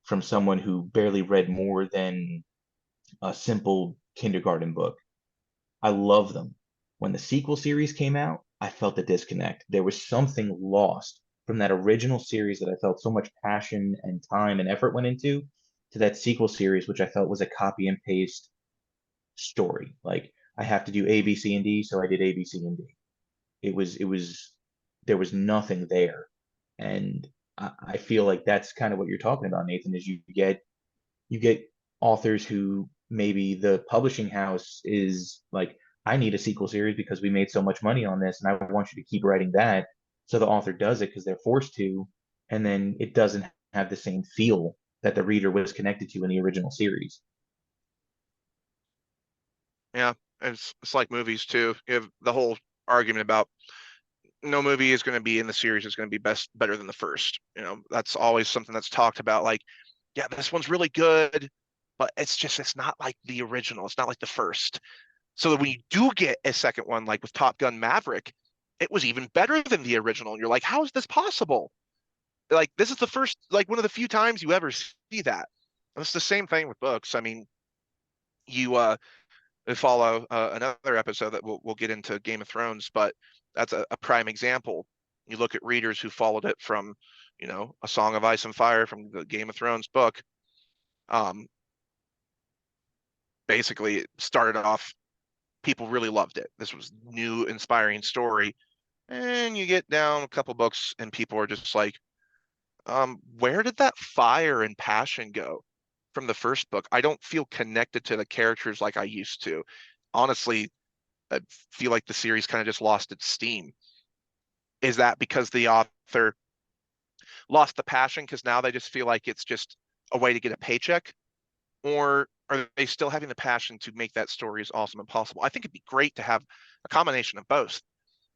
from someone who barely read more than a simple kindergarten book, I love them. When the sequel series came out, I felt a disconnect. There was something lost from that original series that I felt so much passion and time and effort went into, to that sequel series, which I felt was a copy and paste story. Like, I have to do A, B, C, and D, so I did A, B, C, and D. It was there was nothing there. And I feel like that's kind of what you're talking about, Nathan, is you get authors who maybe the publishing house is like, I need a sequel series because we made so much money on this, and I want you to keep writing that. So the author does it because they're forced to, and then it doesn't have the same feel that the reader was connected to in the original series. Yeah, it's like movies too. You have the whole argument about no movie is going to be in the series is going to be better than the first. That's always something that's talked about. Like, yeah, this one's really good, but it's not like the original. It's not like the first. So that when you do get a second one, like with Top Gun Maverick, it was even better than the original. And you're like, how is this possible? Like, this is the first, like one of the few times you ever see that. And it's the same thing with books. I mean, you follow another episode that we'll get into Game of Thrones, but that's a prime example. You look at readers who followed it from, A Song of Ice and Fire from the Game of Thrones book. Basically, it started off, people really loved it. This was new, inspiring story. And you get down a couple books and people are just like, where did that fire and passion go from the first book? I don't feel connected to the characters like I used to. Honestly, I feel like the series kind of just lost its steam. Is that because the author lost the passion because now they just feel like it's just a way to get a paycheck? Or are they still having the passion to make that story as awesome as possible? I think it'd be great to have a combination of both.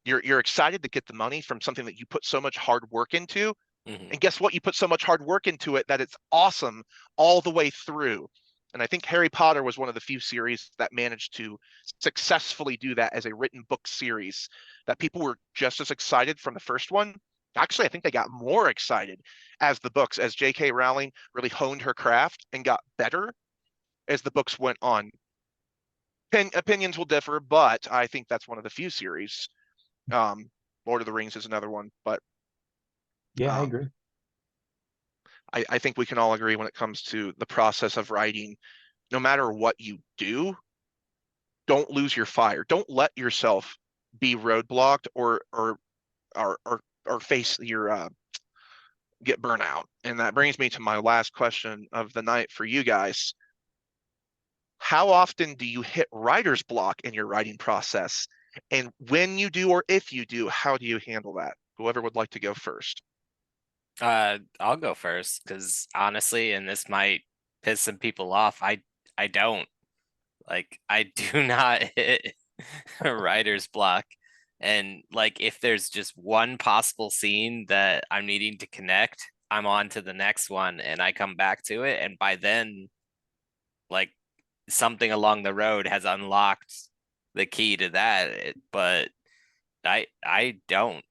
You're excited to get the money from something that you put so much hard work into. Mhm. And guess what? You put so much hard work into it that it's awesome all the way through. And I think Harry Potter was one of the few series that managed to successfully do that as a written book series, that people were just as excited from the first one. Actually, I think they got more excited as the books, as J.K. Rowling really honed her craft and got better as the books went on. Opinions will differ, but I think that's one of the few series. Lord of the Rings is another one, but Yeah, I um, agree. I think we can all agree when it comes to the process of writing, no matter what you do, don't lose your fire. Don't let yourself be roadblocked or face your get burnout. And that brings me to my last question of the night for you guys. How often do you hit writer's block in your writing process? And when you do, or if you do, how do you handle that? Whoever would like to go first. I'll go first because honestly, and this might piss some people off, I don't. Like, I do not hit a writer's block. And like, if there's just one possible scene that I'm needing to connect, I'm on to the next one and I come back to it. And by then, like, something along the road has unlocked the key to that. But I don't.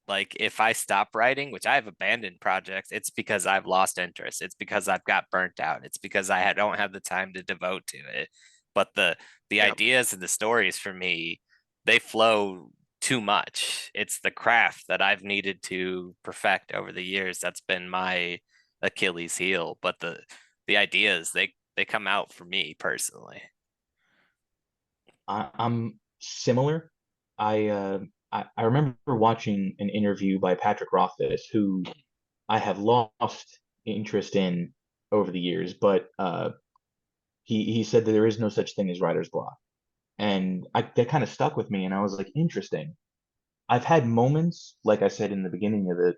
Like, if I stop writing, which I've abandoned projects, it's because I've lost interest. It's because I've got burnt out. It's because don't have the time to devote to it. But the Yeah, ideas and the stories for me, they flow too much. It's the craft that I've needed to perfect over the years. That's been my Achilles heel. But the ideas, they come out for me personally. I'm similar. I remember watching an interview by Patrick Rothfuss, who I have lost interest in over the years, but he said that there is no such thing as writer's block, and that kind of stuck with me, and I was like, interesting. I've had moments, like I said in the beginning of the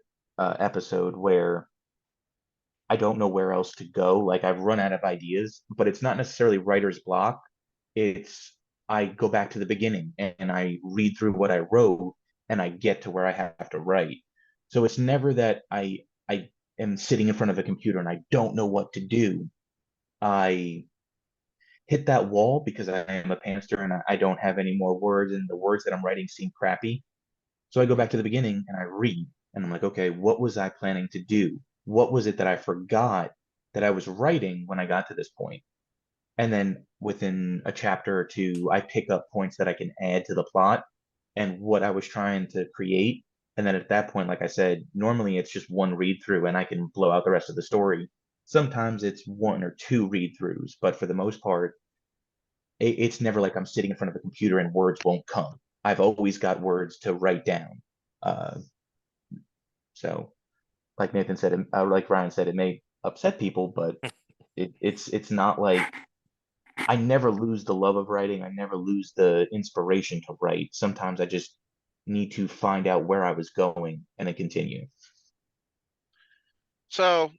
episode, where I don't know where else to go. Like, I've run out of ideas, but it's not necessarily writer's block. It's I go back to the beginning and I read through what I wrote and I get to where I have to write. So it's never that I am sitting in front of a computer and I don't know what to do. I hit that wall because I am a panster and I don't have any more words, and the words that I'm writing seem crappy. So I go back to the beginning and I read, and I'm like, okay, what was I planning to do? What was it that I forgot that I was writing when I got to this point? And then within a chapter or two, I pick up points that I can add to the plot and what I was trying to create. And then at that point, like I said, normally it's just one read through and I can blow out the rest of the story. Sometimes it's one or two read throughs, but for the most part, it's never like I'm sitting in front of a computer and words won't come. I've always got words to write down. Uh, so, like Nathan said, like Ryan said, it may upset people, but it's not like I never lose the love of writing. I never lose the inspiration to write. Sometimes I just need to find out where I was going and then continue. So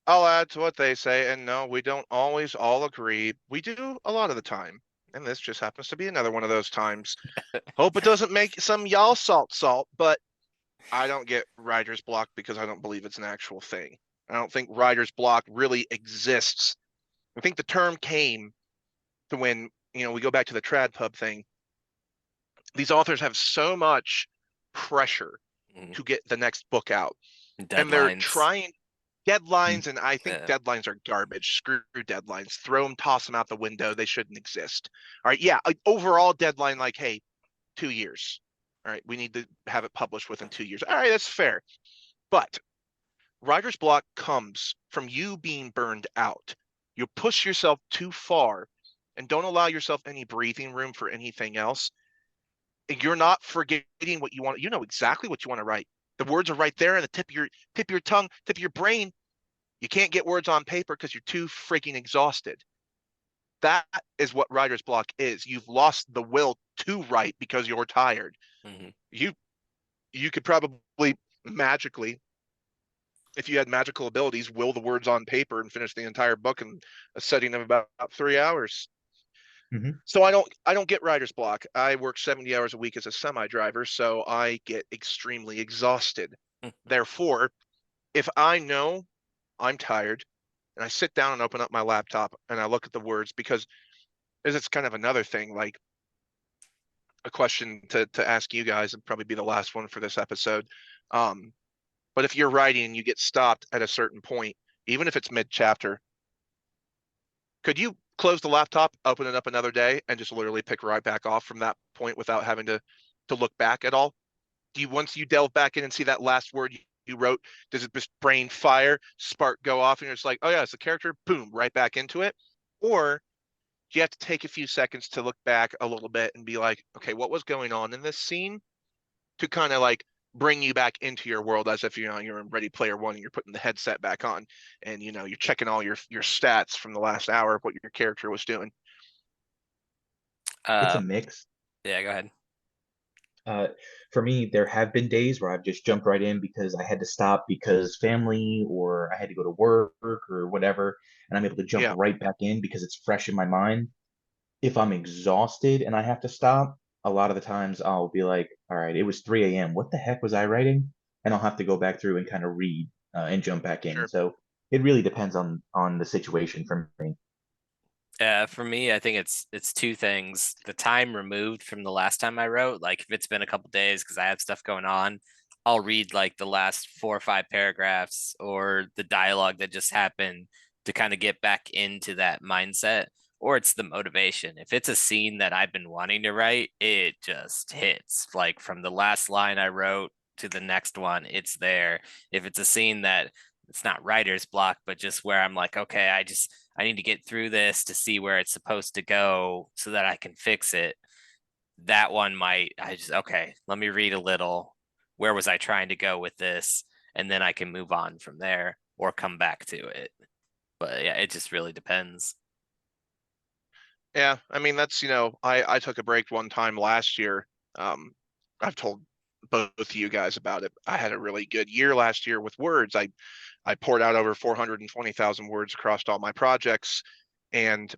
I'll add to what they say, and no, we don't always all agree. We do a lot of the time, and this just happens to be another one of those times. Hope it doesn't make some y'all salt, but I don't get writer's block because I don't believe it's an actual thing. I don't think writer's block really exists. I think the term came to when, we go back to the trad pub thing. These authors have so much pressure to get the next book out, and they're Deadlines. trying deadlines, and I think deadlines are garbage. Screw deadlines. Throw them, toss them out the window. They shouldn't exist. All right, yeah, overall deadline, like, hey, 2 years. All right, we need to have it published within 2 years. All right, that's fair. But writer's block comes from you being burned out. You push yourself too far and don't allow yourself any breathing room for anything else. You're not forgetting what you want. You know exactly what you want to write. The words are right there in the tip of your tongue, tip of your brain. You can't get words on paper because you're too freaking exhausted. That is what writer's block is. You've lost the will to write because you're tired. You could probably magically, if you had magical abilities, will the words on paper and finish the entire book in a setting of about 3 hours. So I don't get writer's block. I work 70 hours a week as a semi driver, so I get extremely exhausted. Therefore, if I know I'm tired and I sit down and open up my laptop and I look at the words, because it's kind of another thing, like a question to ask you guys, and probably be the last one for this episode. But if you're writing and you get stopped at a certain point, even if it's mid-chapter, could you close the laptop, open it up another day, and just literally pick right back off from that point without having to look back at all? Once you delve back in and see that last word you wrote, does it just brain fire, spark go off, and you're just like, oh yeah, it's a character, boom, right back into it? Or do you have to take a few seconds to look back a little bit and be like, okay, what was going on in this scene, to kind of like bring you back into your world, as if you're in Ready Player One and you're putting the headset back on and you're checking all your stats from the last hour of what your character was doing? It's a mix. Yeah, go ahead. For me, there have been days where I've just jumped right in because I had to stop because family, or I had to go to work or whatever, and I'm able to jump Yeah, right back in because it's fresh in my mind. If I'm exhausted and I have to stop, a lot of the times I'll be like, all right, it was 3 a.m. What the heck was I writing? And I'll have to go back through and kind of read and jump back in. sure. So it really depends on the situation for me. For me, I think it's two things. The time removed from the last time I wrote, like if it's been a couple days because I have stuff going on, I'll read like the last 4 or 5 paragraphs or the dialogue that just happened to kind of get back into that mindset. Or it's the motivation. If it's a scene that I've been wanting to write, it just hits. Like from the last line I wrote to the next one, it's there. If it's a scene that it's not writer's block, but just where I'm like, okay, I need to get through this to see where it's supposed to go so that I can fix it. That one okay, let me read a little. Where was I trying to go with this? And then I can move on from there or come back to it. But yeah, it just really depends. Yeah, I mean, that's, I took a break one time last year. I've told both of you guys about it. I had a really good year last year with words. I poured out over 420,000 words across all my projects, and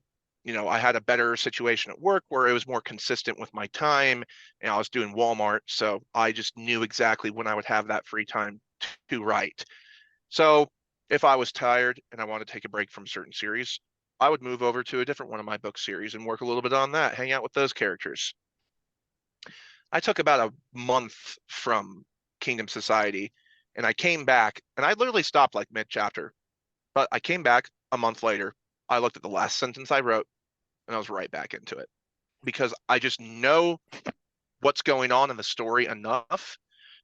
I had a better situation at work where it was more consistent with my time, and I was doing Walmart, so I just knew exactly when I would have that free time to write. So if I was tired and I wanted to take a break from a certain series, I would move over to a different one of my book series and work a little bit on that, hang out with those characters. I took about a month from Kingdom Society, and I came back, and I literally stopped like mid-chapter, but I came back a month later. I looked at the last sentence I wrote, and I was right back into it because I just know what's going on in the story enough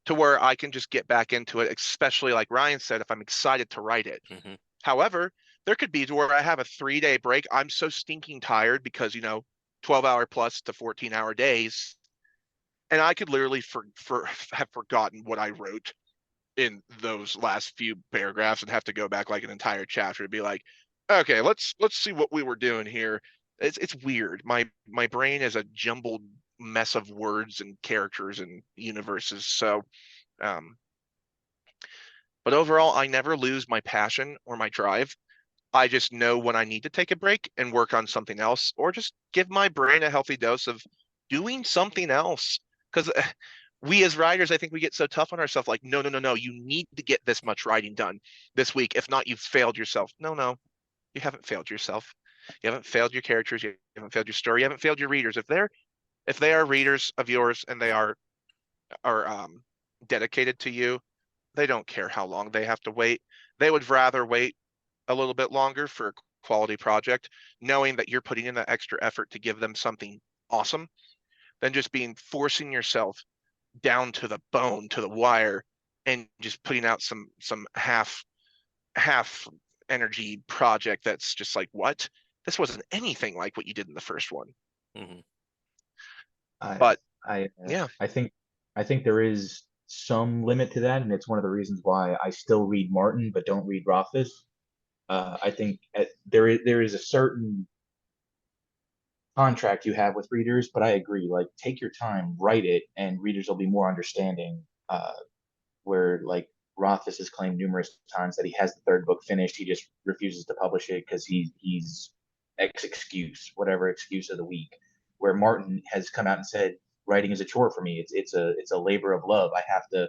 to where I can just get back into it, especially like Ryan said, if I'm excited to write it. Mm-hmm. However, there could be to where I have a 3-day break. I'm so stinking tired because, 12-hour plus to 14-hour days. And I could literally have forgotten what I wrote in those last few paragraphs and have to go back like an entire chapter to be like, okay, let's see what we were doing here. It's weird. My brain is a jumbled mess of words and characters and universes. So, but overall, I never lose my passion or my drive. I just know when I need to take a break and work on something else, or just give my brain a healthy dose of doing something else. Because we as writers, I think we get so tough on ourselves, like, no, you need to get this much writing done this week. If not, you've failed yourself. No, you haven't failed yourself. You haven't failed your characters. You haven't failed your story. You haven't failed your readers. If they are readers of yours and they are dedicated to you, they don't care how long they have to wait. They would rather wait a little bit longer for a quality project, knowing that you're putting in that extra effort to give them something awesome, than just forcing yourself down to the bone, to the wire, and just putting out some half energy project that's just like, what? This wasn't anything like what you did in the first one. Mm-hmm. But yeah, I think there is some limit to that, and it's one of the reasons why I still read Martin but don't read Rothfuss. I think there is a certain contract you have with readers, but I agree. Like, take your time, write it, and readers will be more understanding. Where like Rothfuss has claimed numerous times that he has the third book finished, he just refuses to publish it because he's X excuse, whatever excuse of the week. Where Martin has come out and said, writing is a chore for me. It's a labor of love. I have to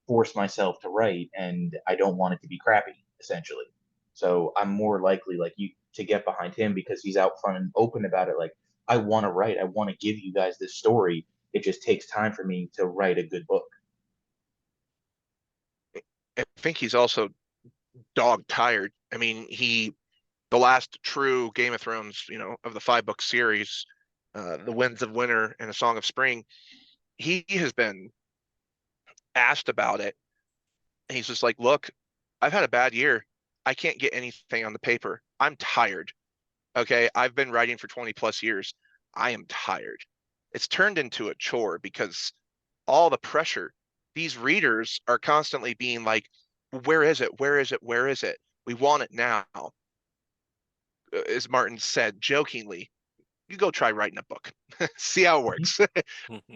force myself to write, and I don't want it to be crappy, essentially. So I'm more likely like you to get behind him because he's out front and open about it. Like, I want to write. I want to give you guys this story. It just takes time for me to write a good book. I think he's also dog tired. I mean, the last true Game of Thrones, of the 5-book series, The Winds of Winter and A Song of Spring, he has been asked about it. And he's just like, look, I've had a bad year. I can't get anything on the paper. I'm tired. Okay. I've been writing for 20 plus years. I am tired. It's turned into a chore because all the pressure, these readers are constantly being like, where is it? Where is it? Where is it? We want it now. As Martin said jokingly, you go try writing a book, see how it works.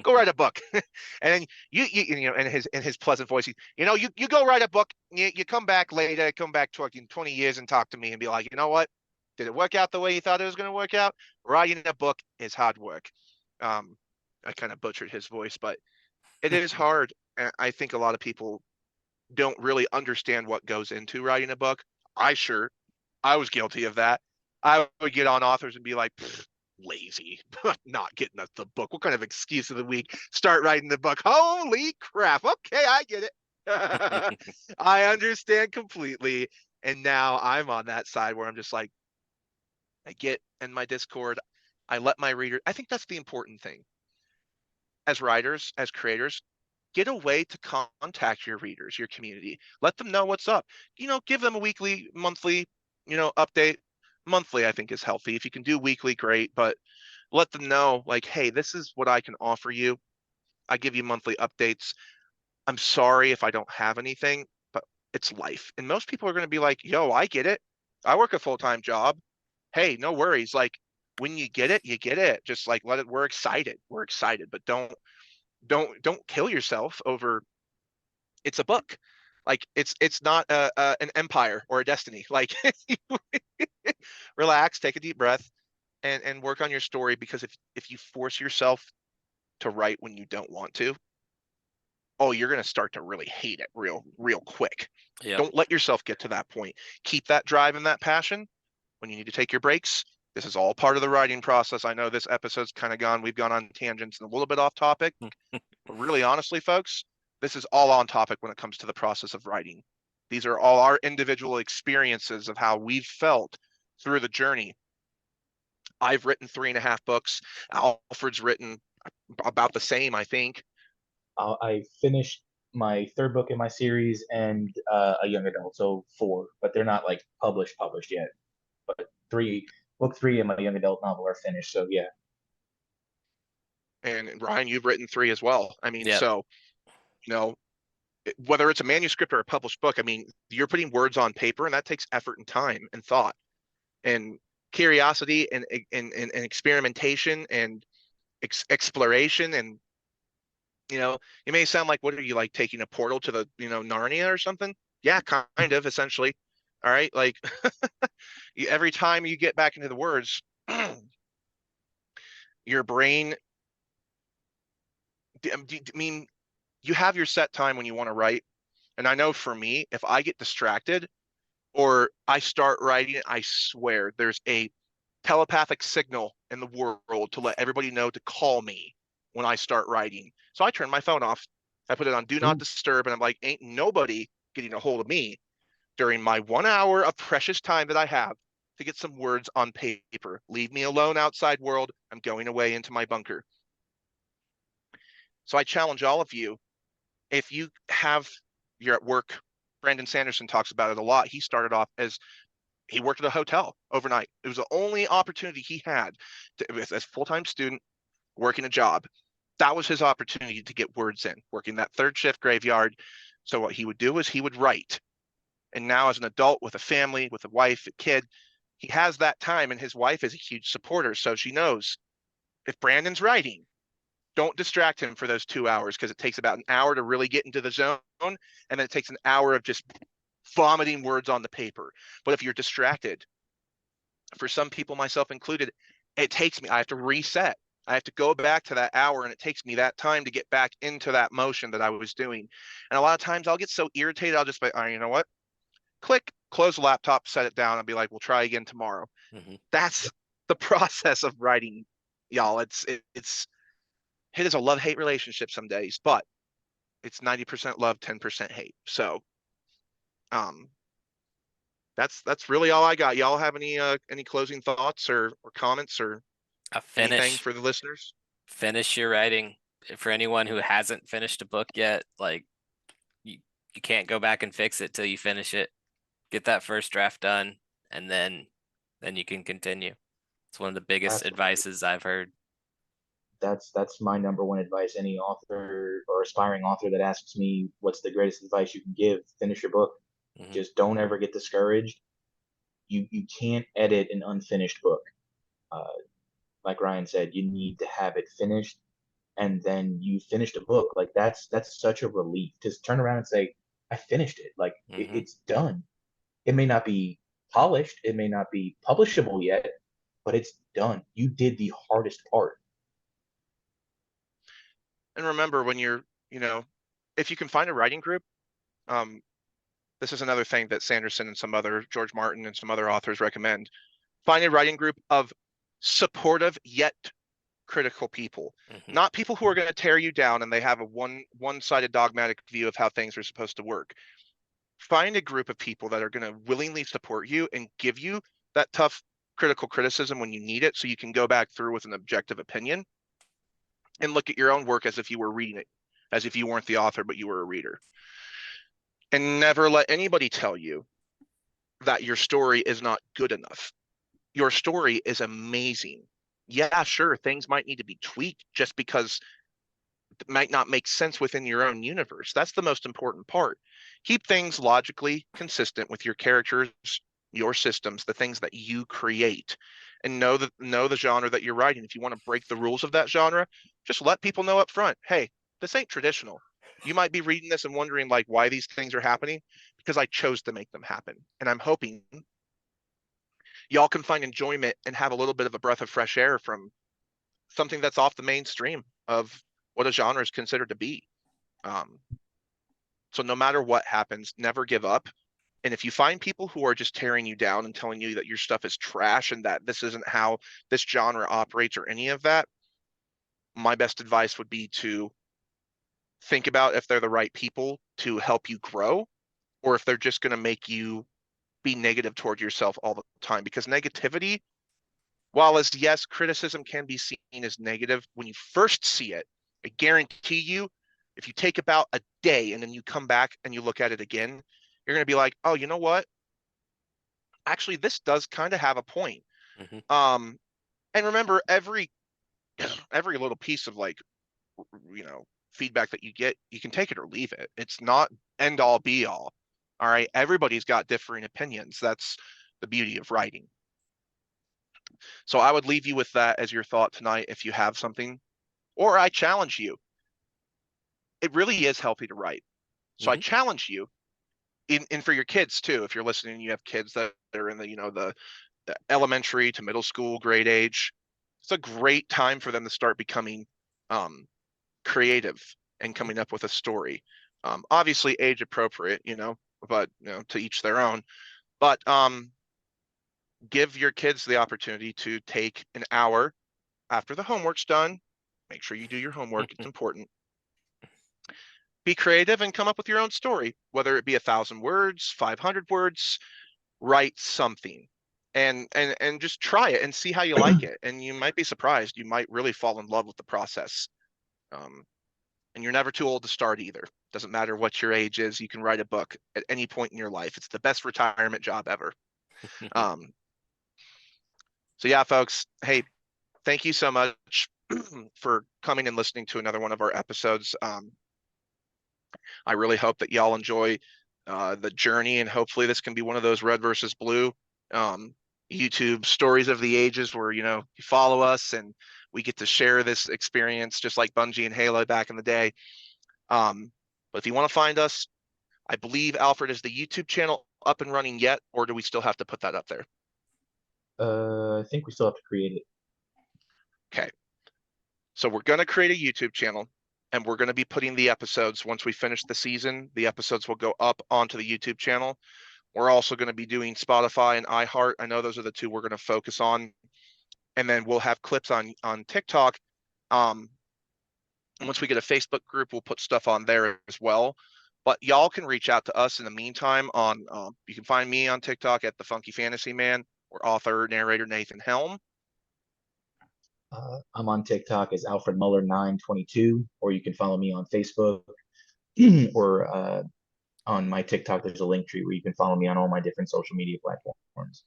Go write a book. And then you in his pleasant voice, you go write a book. You come back later, come back 20 years and talk to me and be like, you know what? Did it work out the way you thought it was going to work out? Writing a book is hard work. I kind of butchered his voice, but it is hard. And I think a lot of people don't really understand what goes into writing a book. I was guilty of that. I would get on authors and be like, lazy, not getting us the book. What kind of excuse of the week? Start writing the book. Holy crap. Okay, I get it. I understand completely. And now I'm on that side where I'm just like, I get in my Discord. I let my reader, I think that's the important thing. As writers, as creators, get a way to contact your readers, your community. Let them know what's up. Give them a weekly, monthly, update. Monthly, I think, is healthy. If you can do weekly, great. But let them know, like, hey, this is what I can offer you. I give you monthly updates. I'm sorry if I don't have anything, but it's life. And most people are going to be like, yo, I get it. I work a full-time job. Hey, no worries. Like, when you get it, you get it. Just like let it. We're excited. We're excited, but don't kill yourself over. It's a book. Like it's not an empire or a destiny. Like relax, take a deep breath, and work on your story, because if you force yourself to write when you don't want to, you're going to start to really hate it real quick. Yep. Don't let yourself get to that point. Keep that drive and that passion, when you need to take your breaks. This is all part of the writing process. I know this episode's kind of we've gone on tangents and a little bit off topic, but really honestly, folks, this is all on topic when it comes to the process of writing. These are all our individual experiences of how we've felt through the journey. I've written 3.5 books. Alfred's written about the same, I think. I finished my third book in my series and a young adult, so 4, but they're not like published yet. But book 3 and my young adult novel are finished, so yeah. And Ryan, you've written 3 as well. I mean, Yep. so, you know, whether it's a manuscript or a published book, I mean, you're putting words on paper, and that takes effort and time and thought and curiosity and experimentation and exploration. And it may sound like, what are you, like taking a portal to the Narnia or something? Yeah, kind of, essentially. All right, like every time you get back into the words, your brain. I mean, you have your set time when you want to write, and I know for me, if I get distracted or I start writing, I swear there's a telepathic signal in the world to let everybody know to call me when I start writing. So I turn my phone off. I put it on do not disturb, and I'm like, ain't nobody getting a hold of me during my 1 hour of precious time that I have to get some words on paper. Leave me alone, outside world. I'm going away into my bunker. So I challenge all of you, if you're at work, Brandon Sanderson talks about it a lot. He started off as he worked at a hotel overnight. It was the only opportunity he had as a full-time student working a job. That was his opportunity to get words in, working that third shift graveyard. So what he would do is he would write. And now as an adult with a family, with a wife, a kid, he has that time, and his wife is a huge supporter. So she knows if Brandon's writing, don't distract him for those 2 hours, because it takes about an hour to really get into the zone, and then it takes an hour of just vomiting words on the paper. But if you're distracted, for some people, myself included, I have to reset. I have to go back to that hour, and it takes me that time to get back into that motion that I was doing. And a lot of times I'll get so irritated, I'll just be, you know what? Click, close the laptop, set it down, and be like, we'll try again tomorrow. That's the process of writing, y'all. It is a love-hate relationship some days, but it's 90% love, 10% hate. So that's really all I got. Y'all have any closing thoughts or comments or anything for the listeners? Finish your writing. For anyone who hasn't finished a book yet, like you can't go back and fix it till you finish it. Get that first draft done, and then you can continue. It's one of the biggest advices I've heard. That's my number one advice. Any author or aspiring author that asks me what's the greatest advice you can give, finish your book. Just don't ever get discouraged. You can't edit an unfinished book. Like Ryan said, you need to have it finished, and then you finished a book. Like that's such a relief to turn around and say, I finished it. Like it's done. It may not be polished, it may not be publishable yet, but it's done. You did the hardest part. And remember, when you're, if you can find a writing group, this is another thing that Sanderson and George Martin and some other authors recommend. Find a writing group of supportive yet critical people, not people who are going to tear you down and they have a one-sided dogmatic view of how things are supposed to work. Find a group of people that are going to willingly support you and give you that tough critical criticism when you need it, so you can go back through with an objective opinion and look at your own work as if you were reading it, as if you weren't the author, but you were a reader. And never let anybody tell you that your story is not good enough. Your story is amazing. Yeah, sure, things might need to be tweaked just because it might not make sense within your own universe. That's the most important part. Keep things logically consistent with your characters, your systems, the things that you create, and know the genre that you're writing. If you want to break the rules of that genre, just let people know up front, hey, this ain't traditional. You might be reading this and wondering like why these things are happening, because I chose to make them happen. And I'm hoping y'all can find enjoyment and have a little bit of a breath of fresh air from something that's off the mainstream of what a genre is considered to be. So no matter what happens, never give up. And if you find people who are just tearing you down and telling you that your stuff is trash and that this isn't how this genre operates or any of that, my best advice would be to think about if they're the right people to help you grow, or if they're just going to make you be negative toward yourself all the time. Because negativity, while as yes, criticism can be seen as negative when you first see it, I guarantee you, if you take about a day and then you come back and you look at it again, you're going to be like, oh, you know what? Actually, this does kind of have a point. Mhm. And remember, every little piece of like, feedback that you get, you can take it or leave it. It's not end all be all. All right. Everybody's got differing opinions. That's the beauty of writing. So I would leave you with that as your thought tonight if you have something, or I challenge you. It really is healthy to write. So I Mhm. challenge you in for your kids too. If you're listening, you have kids that are in the elementary to middle school grade age. It's a great time for them to start becoming creative and coming up with a story. Obviously age appropriate, but to each their own. But give your kids the opportunity to take an hour after the homework's done. Make sure you do your homework. It's important. Be creative and come up with your own story, whether it be 1,000 words, 500 words. Write something, and just try it and see how you like it. And you might be surprised. You might really fall in love with the process. And you're never too old to start either. Doesn't matter what your age is. You can write a book at any point in your life. It's the best retirement job ever. Um, so yeah, folks. Hey, thank you so much for coming and listening to another one of our episodes. I really hope that y'all enjoy the journey, and hopefully this can be one of those red versus blue um, YouTube stories of the ages where you follow us and we get to share this experience just like Bungie and Halo back in the day. But if you want to find us, I believe, Alfred, is the YouTube channel up and running yet, or do we still have to put that up there? I think we still have to create it. Okay. So we're going to create a YouTube channel, and we're going to be putting the episodes, once we finish the season, the episodes will go up onto the YouTube channel. We're also going to be doing Spotify and iHeart. I know those are the two we're going to focus on. And then we'll have clips on TikTok. Once we get a Facebook group, we'll put stuff on there as well. But y'all can reach out to us in the meantime on, you can find me on TikTok at The Funky Fantasy Man, or author, narrator Nathan Helm. I'm on TikTok as Alfred Muller 922, or you can follow me on Facebook or on my TikTok. There's a link tree where you can follow me on all my different social media platforms.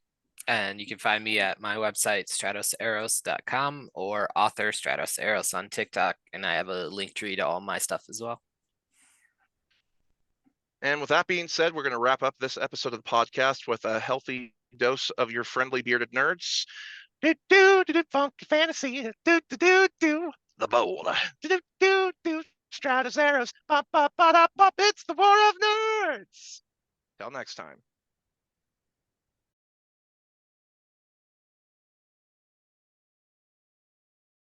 And you can find me at my website, stratoseros.com, or author Stratos on TikTok. And I have a link tree to all my stuff as well. And with that being said, we're going to wrap up this episode of the podcast with a healthy dose of your friendly bearded nerds. Do do do do funky fantasy. Do do do do the bowl. Do do do do Stratos Arrows. Pop pop pop pop. It's the war of nerds. Till next time.